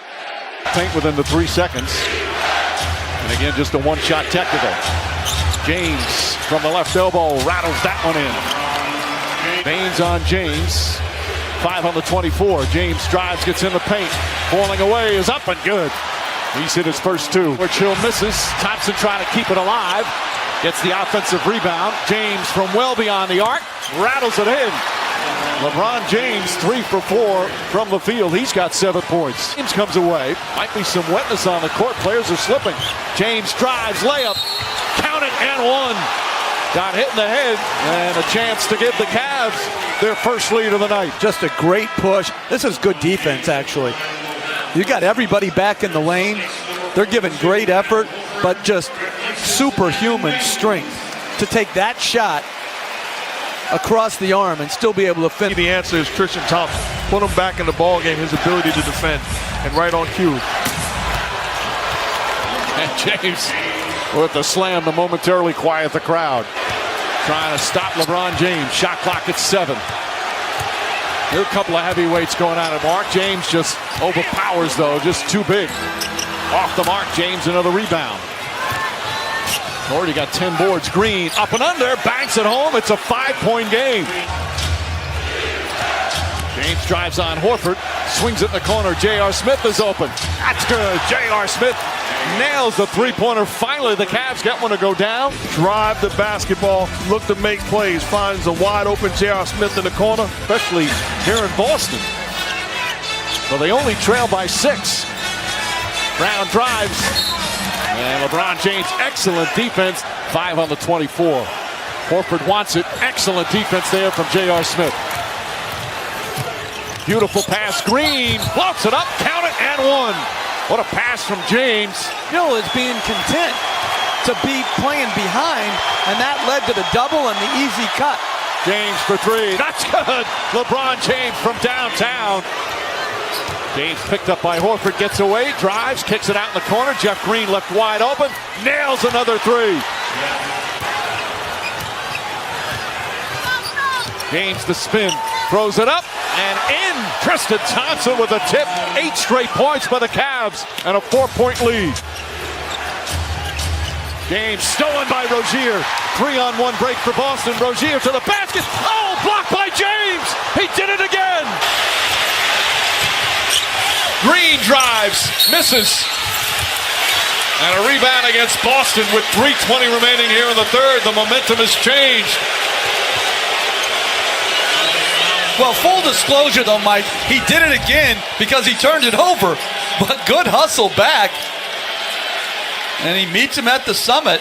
Paint within the 3 seconds. And again, just a one-shot technical. James from the left elbow rattles that one in. Baines on James. 5 on the 24. James drives, gets in the paint. Falling away is up and good. He's hit his first 2. Where Chill misses. Thompson trying to keep it alive. Gets the offensive rebound. James from well beyond the arc. Rattles it in. LeBron James 3 for 4 from the field. He's got 7 points. James comes away. Might be some wetness on the court. Players are slipping. James drives, layup. Count it and one. Got hit in the head and a chance to give the Cavs their first lead of the night. Just a great push. This is good defense, actually. You got everybody back in the lane. They're giving great effort, but just superhuman strength to take that shot across the arm and still be able to finish. The answer is Tristan Thompson. Put him back in the ball game, his ability to defend, and right on cue. And James with the slam to momentarily quiet the crowd. Trying to stop LeBron James. Shot clock at 7. There are a couple of heavyweights going at it. Mark James just overpowers, though, just too big. Off the mark, James another rebound. Already got 10 boards. Green up and under, banks it home. It's a 5-point game. James drives on Horford, swings it in the corner. J.R. Smith is open. That's good. J.R. Smith nails the three-pointer. Finally, the Cavs get one to go down. Drive the basketball, look to make plays, finds a wide open J.R. Smith in the corner. Especially here in Boston. Well, they only trail by 6. Brown drives. And LeBron James, excellent defense. 5 on the 24. Horford wants it. Excellent defense there from J.R. Smith. Beautiful pass. Green floats it up. Count it and one. What a pass from James. Gill is being content to be playing behind, and that led to the double and the easy cut. James for 3. That's good. LeBron James from downtown. James picked up by Horford, gets away, drives, kicks it out in the corner. Jeff Green left wide open, nails another 3. James the spin, throws it up and in. Tristan Thompson with a tip. 8 straight points by the Cavs and a 4-point lead. James stolen by Rozier. 3-on-1 break for Boston. Rozier to the basket. Oh, blocked by James. He did it again. Green drives, misses. And a rebound against Boston with 3:20 remaining here in the third. The momentum has changed. Well, full disclosure though, Mike, he did it again because he turned it over. But good hustle back. And he meets him at the summit.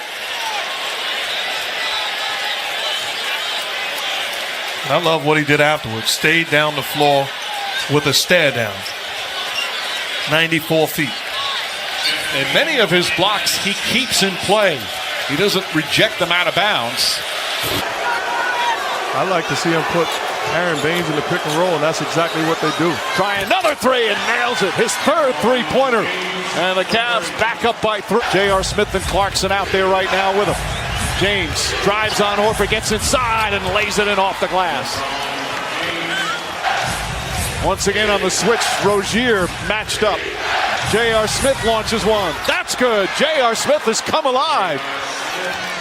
I love what he did afterwards. Stayed down the floor with a stare down. 94 feet. And many of his blocks he keeps in play. He doesn't reject them out of bounds. I like to see him put Aaron Baines in the pick and roll, and that's exactly what they do. Try another 3 and nails it. His third three-pointer. And the Cavs back up by 3. J.R. Smith and Clarkson out there right now with him. James drives on Horford, gets inside and lays it in off the glass. Once again on the switch, Rozier matched up. J.R. Smith launches one. That's good. J.R. Smith has come alive.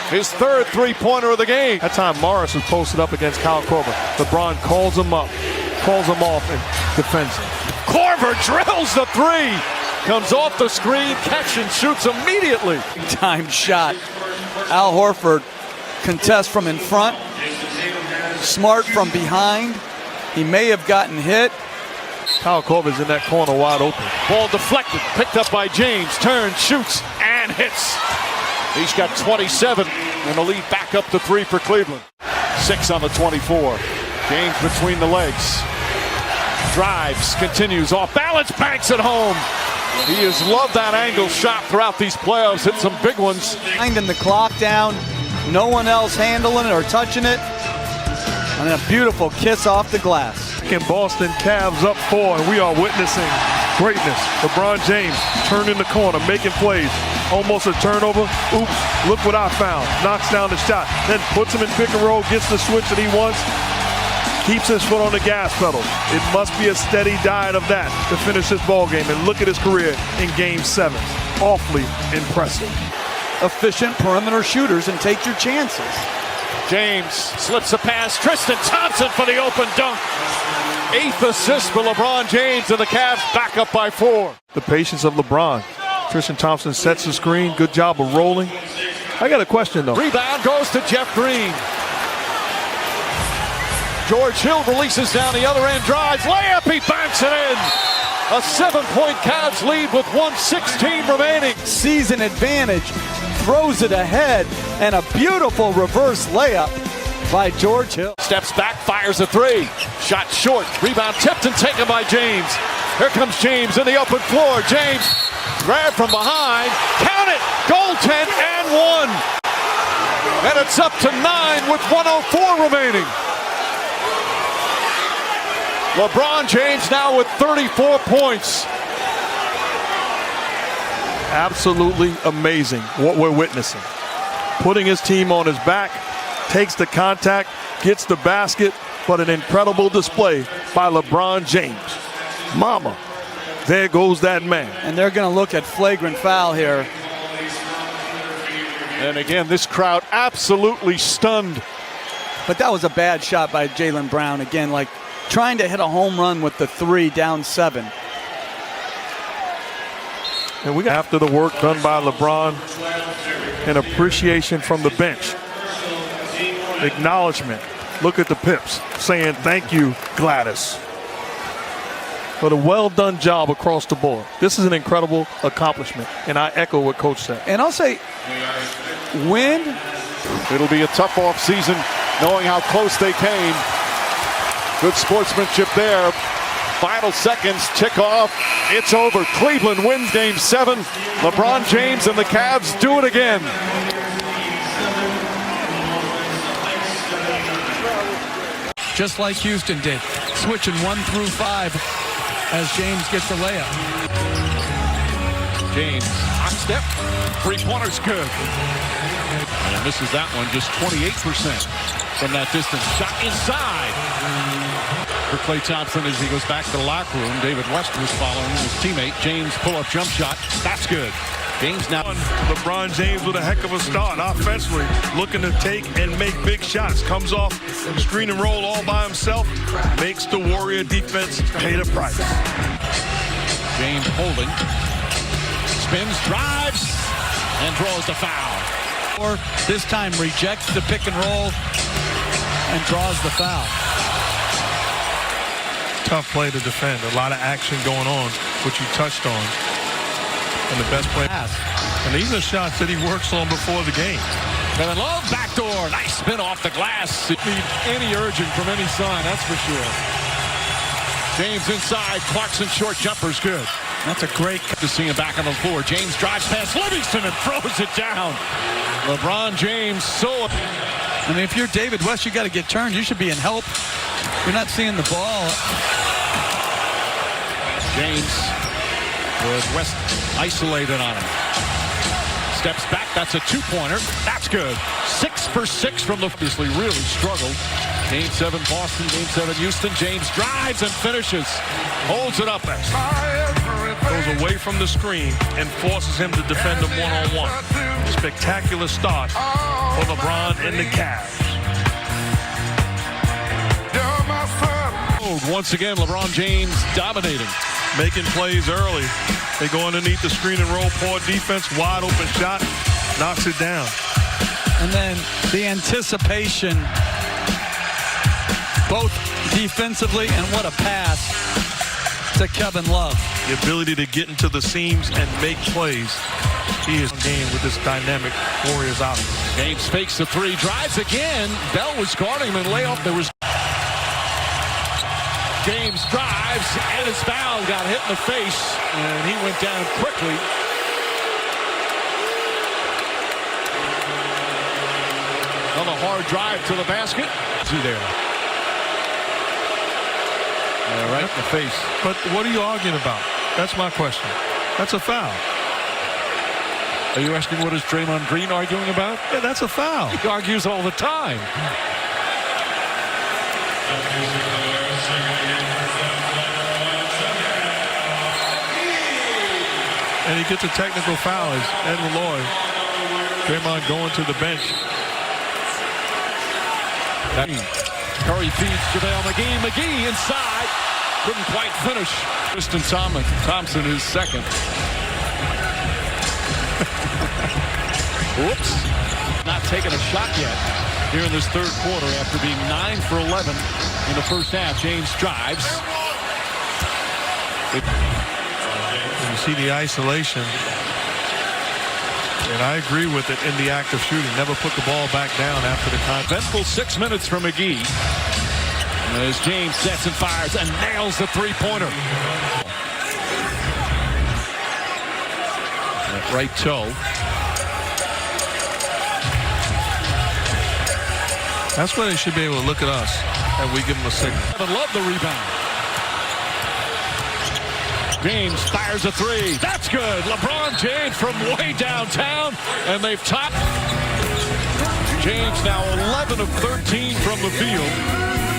His third three-pointer of the game. That time Morris was posted up against Kyle Korver. LeBron calls him up, calls him off, and defends him. Korver drills the 3. Comes off the screen, catch and shoots immediately. Time shot. Al Horford contests from in front. Smart from behind. He may have gotten hit. Kyle Korver's in that corner wide open. Ball deflected, picked up by James. Turns, shoots, and hits. He's got 27, and the lead back up to 3 for Cleveland. 6 on the 24. James between the legs. Drives, continues, off balance, banks it home. He has loved that angle shot throughout these playoffs. Hit some big ones. Winding the clock down. No one else handling it or touching it. And a beautiful kiss off the glass. In Boston, Cavs up 4, and we are witnessing greatness. LeBron James turning the corner, making plays. Almost a turnover. Oops, look what I found. Knocks down the shot, then puts him in pick and roll, gets the switch that he wants. Keeps his foot on the gas pedal. It must be a steady diet of that to finish this ball game. And look at his career in Game 7. Awfully impressive. Efficient perimeter shooters and take your chances. James slips a pass. Tristan Thompson for the open dunk. 8th assist for LeBron James, and the Cavs back up by 4. The patience of LeBron. Tristan Thompson sets the screen. Good job of rolling. I got a question, though. Rebound goes to Jeff Green. George Hill releases down the other end, drives, layup, he banks it in. A 7-point Cavs lead with 1:16 remaining. Season advantage, throws it ahead, and a beautiful reverse layup by George Hill. Steps back, fires a 3. Shot short, rebound tipped and taken by James. Here comes James in the open floor. James, grab from behind, count it, goaltend and 1. And it's up to 9 with 1:04 remaining. LeBron James now with 34 points. Absolutely amazing what we're witnessing. Putting his team on his back, takes the contact, gets the basket, but an incredible display by LeBron James. Mama, there goes that man. And they're going to look at flagrant foul here. And again, this crowd absolutely stunned. But that was a bad shot by Jaylen Brown. Again, like trying to hit a home run with the 3 down 7. And we got after the work done by LeBron, and appreciation from the bench. Acknowledgement. Look at the Pips saying thank you, Gladys. But a well done job across the board. This is an incredible accomplishment, and I echo what Coach said. And I'll say, win. It'll be a tough off season knowing how close they came. Good sportsmanship there. Final seconds tick off. It's over. Cleveland wins Game 7. LeBron James and the Cavs do it again. Just like Houston did. Switching 1 through 5 as James gets the layup. James, hot step. 3-pointer's good. And misses that one, just 28% from that distance. Shot inside. For Klay Thompson as he goes back to the locker room. David West was following his teammate. James pull-up jump shot. That's good. James now. LeBron James with a heck of a start offensively. Looking to take and make big shots. Comes off screen and roll all by himself. Makes the Warrior defense pay the price. James holding. Spins, drives, and draws the foul. Or this time rejects the pick and roll and draws the foul. Tough play to defend. A lot of action going on, which you touched on. And the best play. And these are shots that he works on before the game. Kevin Love, backdoor. Nice spin off the glass. It need any urging from any sign, that's for sure. James inside. Clarkson short jumper's good. That's a great to see him back on the floor. James drives past Livingston and throws it down. LeBron James so. I mean, if you're David West, you got to get turned. You should be in help. You're not seeing the ball. James with West isolated on him. Steps back. That's a 2-pointer. That's good. 6 for 6 from the. Obviously really struggled. Game 7 Boston. Game 7 Houston. James drives and finishes. Holds it up. Goes away from the screen and forces him to defend him one-on-one. Spectacular start for LeBron and the Cavs. Once again, LeBron James dominating. Making plays early. They go underneath the screen and roll. Poor defense. Wide open shot. Knocks it down. And then the anticipation, both defensively and what a pass to Kevin Love. The ability to get into the seams and make plays. He is game with this dynamic Warriors offense. James fakes the 3, drives again. Bell was guarding him and layoff. There was James drives and is fouled. Got hit in the face, and he went down quickly. Another hard drive to the basket. See there. Right in the face. But what are you arguing about? That's my question. That's a foul. Are you asking what is Draymond Green arguing about? Yeah, that's a foul. He argues all the time. And he gets a technical foul as Ed Malloy. Draymond going to the bench. Curry feeds JaVale McGee. McGee inside. Couldn't quite finish. Tristan Thompson is second. Whoops. Not taking a shot yet here in this third quarter after being 9 for 11 in the first half. James drives. You see the isolation. And I agree with it in the act of shooting. Never put the ball back down after the contact. Eventful 6 minutes from McGee. As James sets and fires and nails the three-pointer. That right toe. That's why they should be able to look at us and we give them a signal. I love the rebound. James fires a three. That's good. LeBron James from way downtown, and they've topped. James now 11 of 13 from the field.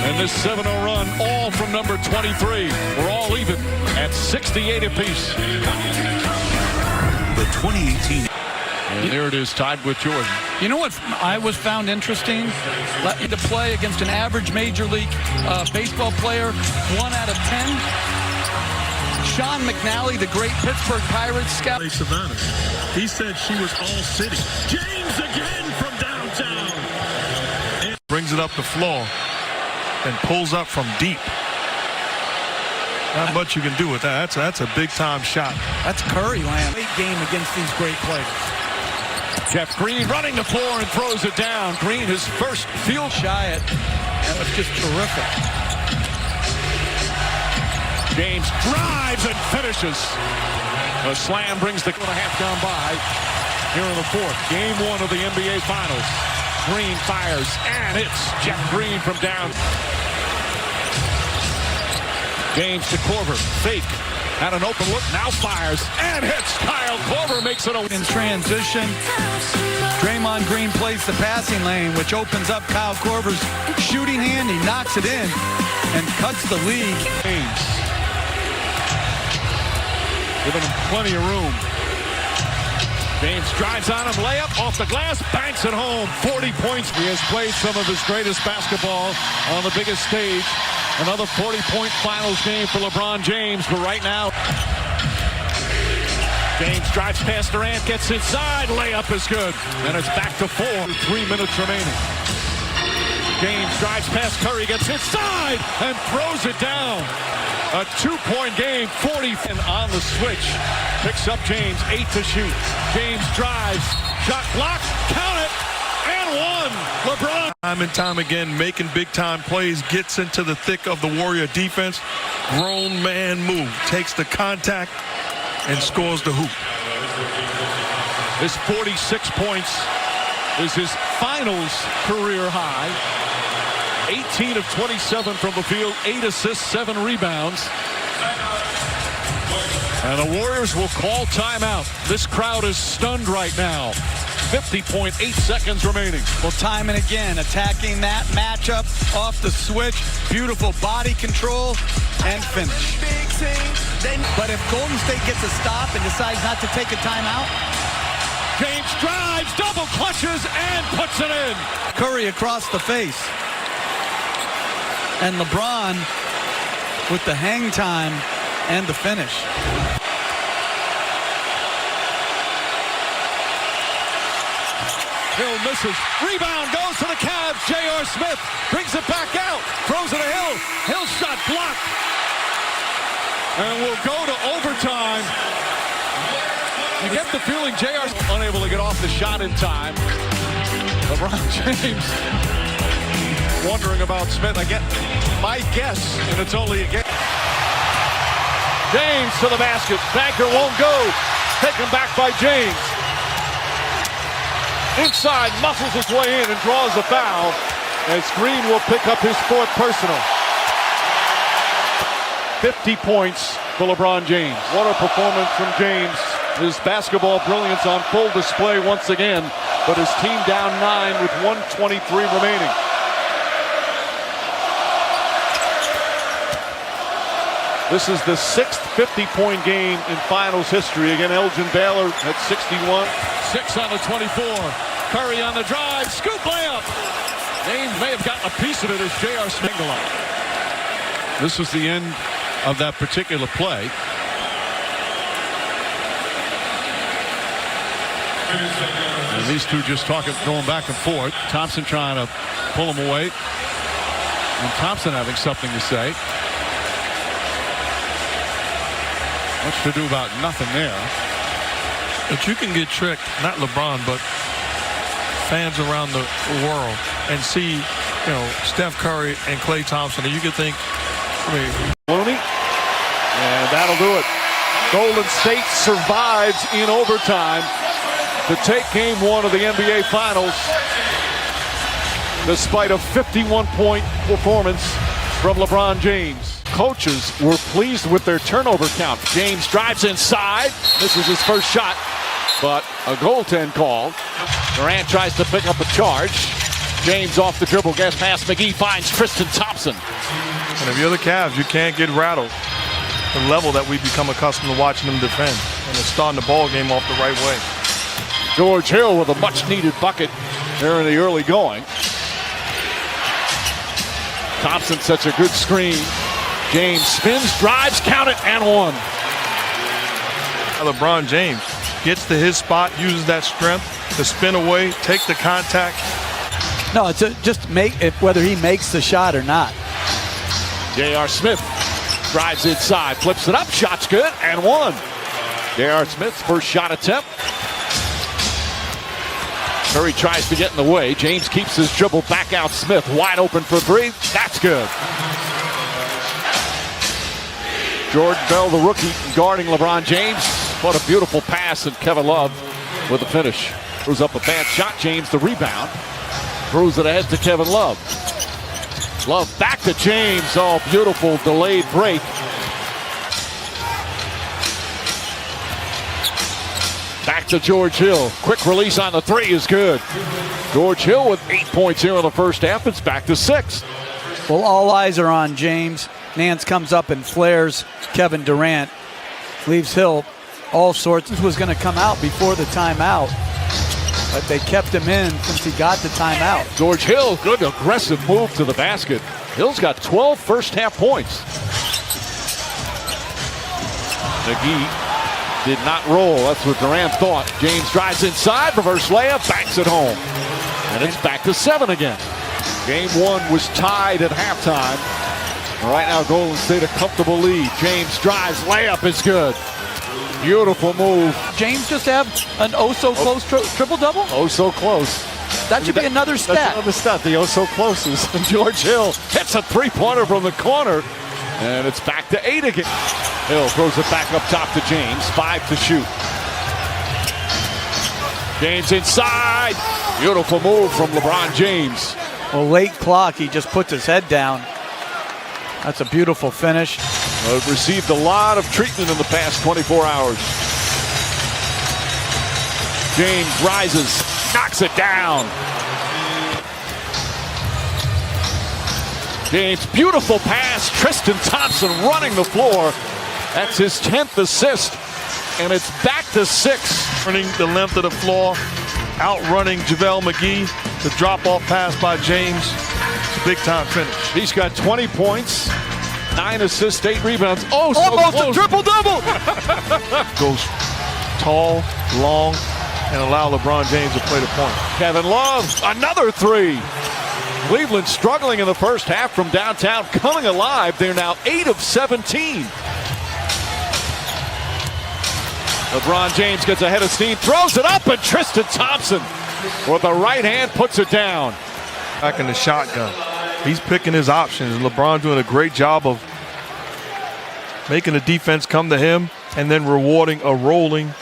And this 7-0 run, all from number 23. We're all even at 68 apiece. The 2018. And there it is, tied with Jordan. You know what I was found interesting? To play against an average Major League baseball player, 1 out of 10. Sean McNally, the great Pittsburgh Pirates scout. Savannah. He said she was all city. James again from downtown. And brings it up the floor. And pulls up from deep. Not much you can do with that. That's a big-time shot. That's Curry land. Great game against these great players. Jeff Green running the floor and throws it down. Green, his first field shy it. That was just terrific. James drives and finishes. A slam brings the 1.5 gone by here in the fourth. Game 1 of the NBA Finals. Green fires, and it's Jeff Green from down. James to Korver, fake, had an open look, now fires, and hits. Kyle Korver makes it in transition. Draymond Green plays the passing lane, which opens up Kyle Korver's shooting hand. He knocks it in and cuts the lead. James, giving him plenty of room. James drives on him, layup off the glass, banks it home. 40 points. He has played some of his greatest basketball on the biggest stage. Another 40-point finals game for LeBron James, but right now, James drives past Durant, gets inside, layup is good, and it's back to 4. 3 minutes remaining. James drives past Curry, gets inside, and throws it down. A 2-point game, 40 and on the switch. Picks up James, 8 to shoot. James drives, shot blocked, count it, and 1. LeBron. Time and time again, making big-time plays, gets into the thick of the Warrior defense. Grown man move, takes the contact, and scores the hoop. His 46 points is his finals career high. 18 of 27 from the field, 8 assists, 7 rebounds. And the Warriors will call timeout. This crowd is stunned right now. 50.8 seconds remaining. Well, time and again, attacking that matchup off the switch. Beautiful body control and finish. But if Golden State gets a stop and decides not to take a timeout, James drives, double clutches, and puts it in. Curry across the face. And LeBron with the hang time and the finish. Hill misses. Rebound goes to the Cavs. J.R. Smith brings it back out. Throws it to Hill. Hill shot blocked. And we'll go to overtime. You get the feeling J.R.'s unable to get off the shot in time. LeBron James wondering about Smith. Again, my guess, and it's only a guess. James to the basket. Banker won't go. Taken back by James. Inside, muscles his way in and draws a foul as Green will pick up his 4th personal. 50 points for LeBron James. What a performance from James. His basketball brilliance on full display once again, but his team down 9 with 1:23 remaining. This is the 6th 50-point game in finals history. Again, Elgin Baylor at 61. 6 on the 24. Curry on the drive. Scoop layup. James may have gotten a piece of it as J.R. Smith. This was the end of that particular play. And these two just talking, going back and forth. Thompson trying to pull him away. And Thompson having something to say. Much to do about nothing there. But you can get tricked, not LeBron, but fans around the world, and see, Steph Curry and Klay Thompson, and you could think, Looney, and that'll do it. Golden State survives in overtime to take game 1 of the NBA Finals, despite a 51-point performance from LeBron James. Coaches were pleased with their turnover count. James drives inside. This is his first shot, but a goaltend call. Durant tries to pick up a charge. James off the dribble, gets past McGee, finds Tristan Thompson. And if you're the Cavs, you can't get rattled. The level that we've become accustomed to watching them defend. And it's starting the ball game off the right way. George Hill with a much-needed bucket there in the early going. Thompson sets a good screen. James spins, drives, count it, and 1. LeBron James gets to his spot, uses that strength to spin away, take the contact. No, it's just whether he makes the shot or not. J.R. Smith drives inside, flips it up, shot's good, and 1. J.R. Smith's first shot attempt. Curry tries to get in the way. James keeps his dribble back out. Smith wide open for 3. That's good. Jordan Bell, the rookie, guarding LeBron James. What a beautiful pass, and Kevin Love with the finish. Throws up a bad shot. James the rebound. Throws it ahead to Kevin Love. Love back to James. Oh, beautiful delayed break. Back to George Hill. Quick release on the 3 is good. George Hill with 8 points here in the first half. It's back to 6. Well, all eyes are on James. Nance comes up and flares Kevin Durant. Leaves Hill all sorts. This was going to come out before the timeout, but they kept him in since he got the timeout. George Hill, good aggressive move to the basket. Hill's got 12 first half points. McGee did not roll. That's what Durant thought. James drives inside, reverse layup, banks it home. And it's back to 7 again. Game 1 was tied at halftime. Right now, Golden State a comfortable lead. James drives, layup is good. Beautiful move. James just have an oh-so-close triple-double? Oh, so close. That should be another stat. That's another stat, the oh-so closes. George Hill hits a 3-pointer from the corner, and it's back to 8 again. Hill throws it back up top to James. 5 to shoot. James inside. Beautiful move from LeBron James. Well, late clock, he just puts his head down. That's a beautiful finish. Received a lot of treatment in the past 24 hours. James rises, knocks it down. James, beautiful pass. Tristan Thompson running the floor. That's his 10th assist, and it's back to 6. Running the length of the floor, outrunning JaVale McGee. The drop-off pass by James. Big-time finish. He's got 20 points, 9 assists, 8 rebounds. Oh, so almost close. a triple-double. Goes tall, long, and allow LeBron James to play the point. Kevin Love, another 3. Cleveland struggling in the first half from downtown, coming alive. They're now 8 of 17. LeBron James gets ahead of steam, throws it up, and Tristan Thompson with the right hand puts it down. Back in the shotgun. He's picking his options. LeBron doing a great job of making the defense come to him and then rewarding a rolling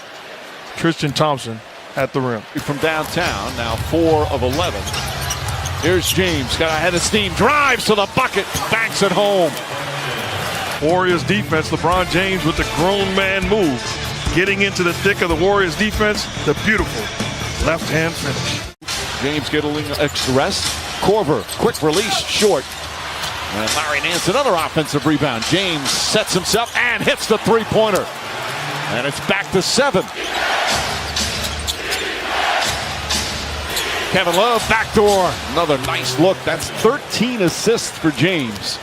Tristan Thompson at the rim. From downtown, now 4 of 11. Here's James, got a head of steam, drives to the bucket, banks it home. Warriors defense, LeBron James with the grown man move. Getting into the thick of the Warriors defense, the beautiful left-hand finish. James getting extra rest. Korver, quick release, short. And Larry Nance, another offensive rebound. James sets himself and hits the three-pointer. And it's back to 7. Kevin Love, backdoor. Another nice look. That's 13 assists for James.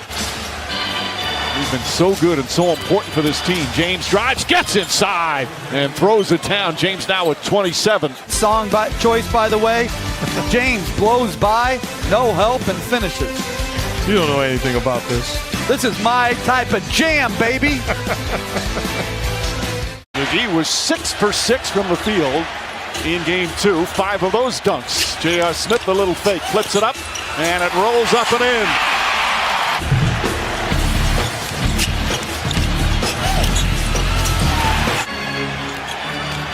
He's been so good and so important for this team. James drives, gets inside, and throws it down. James now with 27. Song choice, by the way. James blows by, no help, and finishes. You don't know anything about this. This is my type of jam, baby. McGee was 6 for 6 from the field in game 2. 5 of those dunks. J.R. Smith, the little fake, flips it up, and it rolls up and in.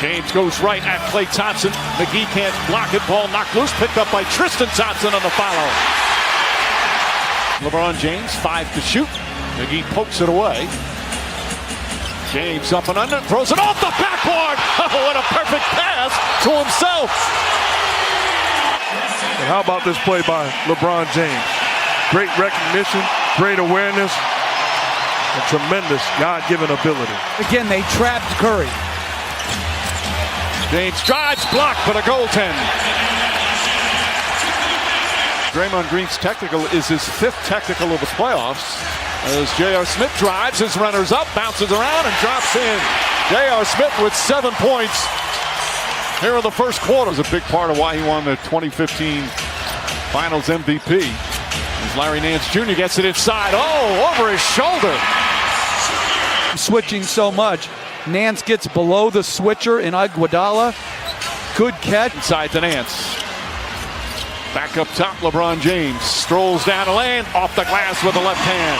James goes right at Klay Thompson. McGee can't block it. Ball knocked loose. Picked up by Tristan Thompson on the follow. LeBron James, 5 to shoot. McGee pokes it away. James up and under. Throws it off the backboard. Oh, what a perfect pass to himself. And how about this play by LeBron James? Great recognition, great awareness, and tremendous God-given ability. Again, they trapped Curry. James drives, blocked, but a goaltend. Draymond Green's technical is his 5th technical of the playoffs. As J.R. Smith drives, his runners up, bounces around, and drops in. J.R. Smith with 7 points here in the first quarter. It was a big part of why he won the 2015 Finals MVP. As Larry Nance Jr. gets it inside. Oh, over his shoulder. Switching so much. Nance gets below the switcher in Iguodala. Good catch. Inside to Nance. Back up top, LeBron James strolls down the lane, off the glass with the left hand.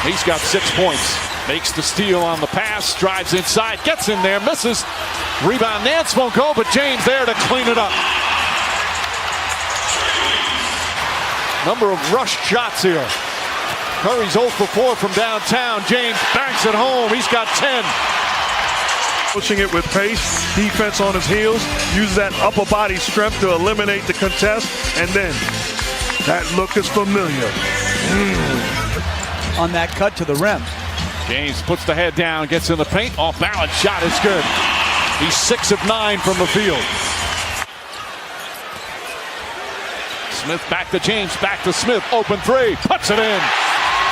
He's got 6 points. Makes the steal on the pass, drives inside, gets in there, misses. Rebound, Nance won't go, but James there to clean it up. Number of rushed shots here. Curry's 0 for 4 from downtown. James banks it home. He's got 10. Pushing it with pace, defense on his heels, uses that upper body strength to eliminate the contest, and then that look is familiar. On that cut to the rim. James puts the head down, gets in the paint, off balance shot is good. He's 6 of 9 from the field. Smith back to James, back to Smith, open 3, puts it in.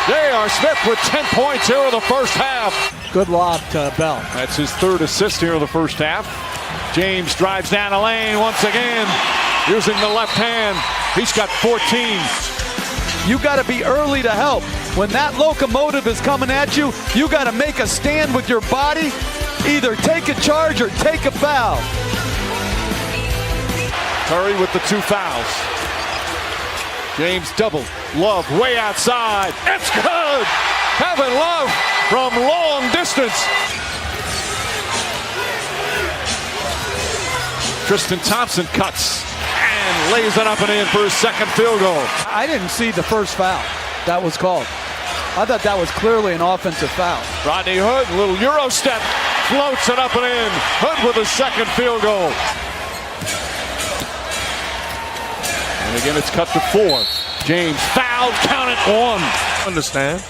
J.R. Smith with 10 points here in the first half. Good lob to Bell. That's his 3rd assist here in the first half. James drives down the lane once again, using the left hand. He's got 14. You got to be early to help. When that locomotive is coming at you, you got to make a stand with your body. Either take a charge or take a foul. Curry with the 2 fouls. James doubled. Love way outside. It's good! Kevin Love from long distance. Tristan Thompson cuts and lays it up and in for his 2nd field goal. I didn't see the first foul that was called. I thought that was clearly an offensive foul. Rodney Hood, a little Euro step, floats it up and in. Hood with his 2nd field goal. And again, it's cut to 4. James fouled, count it, 1. Understand.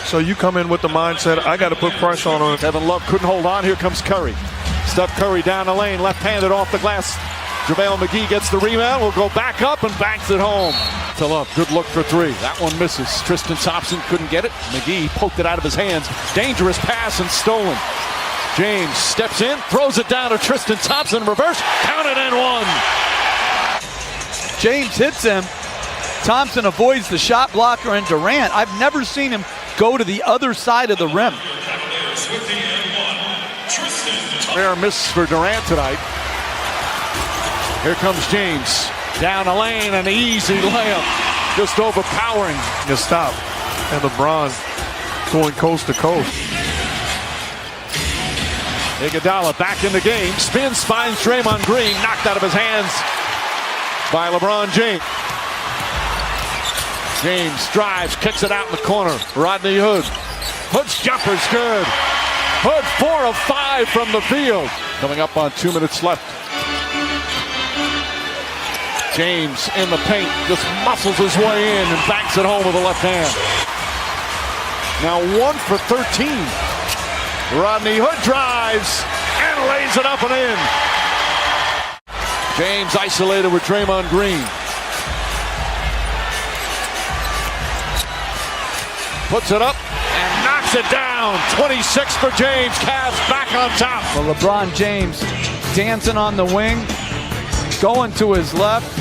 So you come in with the mindset, I got to put pressure on him. Kevin Love couldn't hold on. Here comes Curry. Steph Curry down the lane, left-handed off the glass. JaVale McGee gets the rebound, will go back up and banks it home. To Love, good look for 3. That one misses. Tristan Thompson couldn't get it. McGee poked it out of his hands. Dangerous pass and stolen. James steps in, throws it down to Tristan Thompson, reverse, count it in 1. James hits him. Thompson avoids the shot blocker and Durant. I've never seen him go to the other side of the rim. Rare miss for Durant tonight. Here comes James. Down the lane, an easy layup. just overpowering. You stop. And LeBron going coast to coast. Iguodala back in the game. Spins, finds Draymond Green. Knocked out of his hands by LeBron James. James drives, kicks it out in the corner. Rodney Hood. Hood's jumper's good. Hood 4 of 5 from the field. Coming up on 2 minutes left. James in the paint, just muscles his way in and banks it home with the left hand. Now 1 for 13. Rodney Hood drives and lays it up and in. James isolated with Draymond Green. Puts it up and knocks it down. 26 for James. Cavs back on top. Well, LeBron James dancing on the wing, going to his left.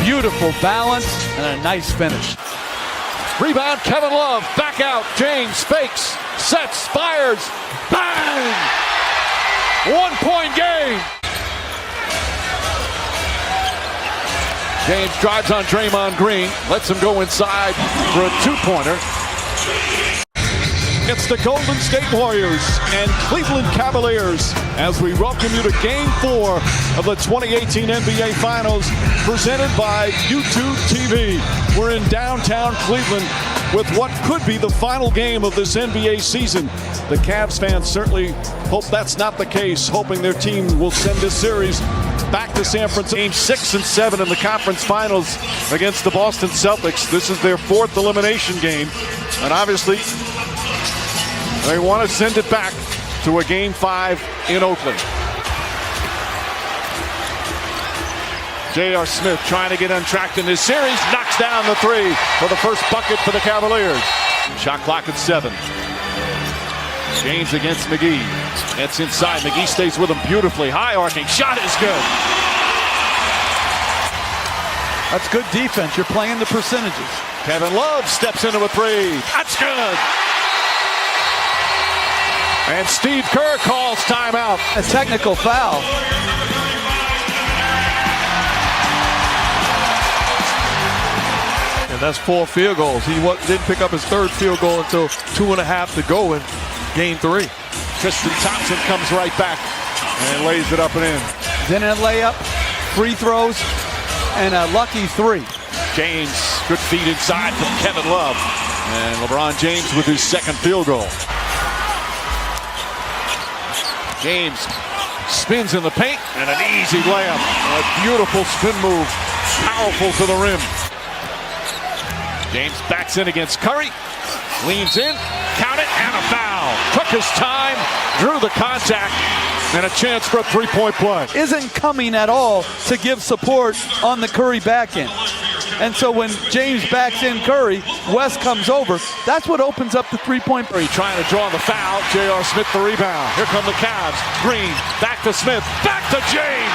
Beautiful balance and a nice finish. Rebound, Kevin Love, back out. James fakes, sets, fires, bang! 1-point game. James drives on Draymond Green, lets him go inside for a 2-pointer. It's the Golden State Warriors and Cleveland Cavaliers as we welcome you to Game 4 of the 2018 NBA Finals presented by YouTube TV. We're in downtown Cleveland with what could be the final game of this NBA season. The Cavs fans certainly hope that's not the case, hoping their team will send this series back to San Francisco. Game 6 and 7 in the conference finals against the Boston Celtics. This is their 4th elimination game, and obviously they want to send it back to a Game 5 in Oakland. J.R. Smith trying to get untracked in this series. Knocks down the 3 for the first bucket for the Cavaliers. Shot clock at 7. James against McGee. It's inside. McGee stays with him beautifully. High arcing. Shot is good. That's good defense. You're playing the percentages. Kevin Love steps into a 3. That's good. And Steve Kerr calls timeout. A technical foul. And that's 4 field goals. He didn't pick up his 3rd field goal until 2.5 to go in Game 3. Tristan Thompson comes right back and lays it up and in. Then a layup, free throws, and a lucky 3. James, good feed inside from Kevin Love. And LeBron James with his 2nd field goal. James spins in the paint and an easy layup. A beautiful spin move, powerful to the rim. James backs in against Curry, leans in, count it, and a foul. Took his time, drew the contact, and a chance for a 3-point play. Isn't coming at all to give support on the Curry back end. And so when James backs in Curry, West comes over. That's what opens up the 3-point play. Trying to draw the foul. J.R. Smith the rebound. Here come the Cavs. Green, back to Smith, back to James.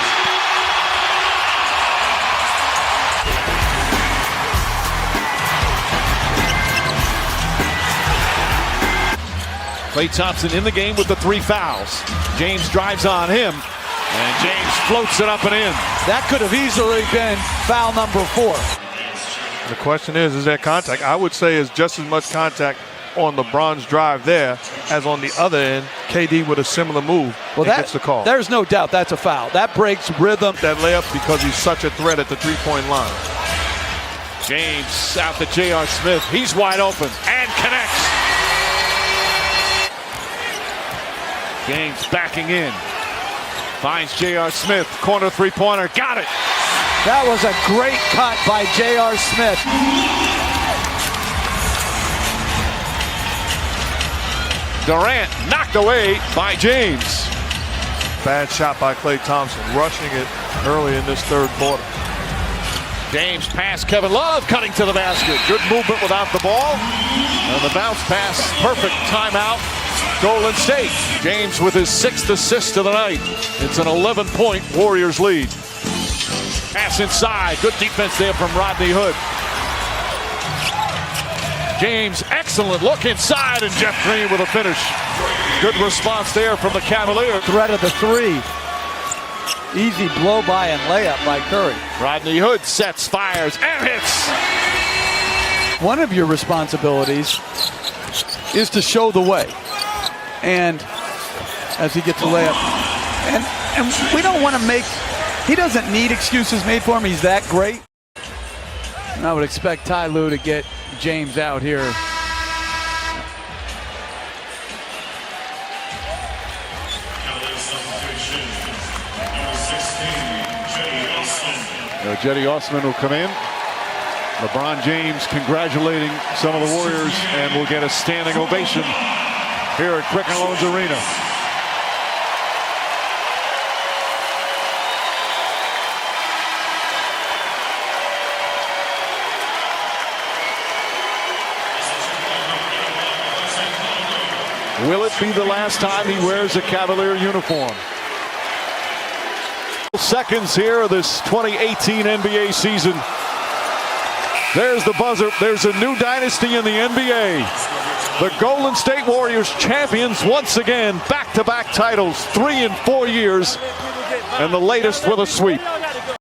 Klay Thompson in the game with the 3 fouls. James drives on him, and James floats it up and in. That could have easily been foul number 4. The question is there contact? I would say it's just as much contact on LeBron's drive there as on the other end. KD with a similar move gets the call. There's no doubt that's a foul. That breaks rhythm. That layup because he's such a threat at the 3-point line. James out to J.R. Smith. He's wide open and connects. James backing in. Finds J.R. Smith. Corner 3-pointer. Got it. That was a great cut by J.R. Smith. Durant knocked away by James. Bad shot by Klay Thompson, rushing it early in this 3rd quarter. James pass Kevin Love, cutting to the basket. Good movement without the ball. And the bounce pass, perfect timeout. Golden State. James with his 6th assist of the night. It's an 11-point Warriors lead. Pass inside. Good defense there from Rodney Hood. James, excellent look inside, and Jeff Green with a finish. Good response there from the Cavaliers. Threat of the 3. Easy blow-by and layup by Curry. Rodney Hood sets, fires, and hits. One of your responsibilities is to show the way. And as he gets a layup, and we don't want to make, he doesn't need excuses made for him. He's that great. And I would expect Ty Lue to get James out here. Jetty Osman will come in. LeBron James congratulating some of the Warriors, and will get a standing ovation here at Quicken Loans Arena. Will it be the last time he wears a Cavalier uniform? Seconds here of this 2018 NBA season. There's the buzzer. There's a new dynasty in the NBA. The Golden State Warriors champions once again, back-to-back titles, 3 in 4 years, and the latest with a sweep.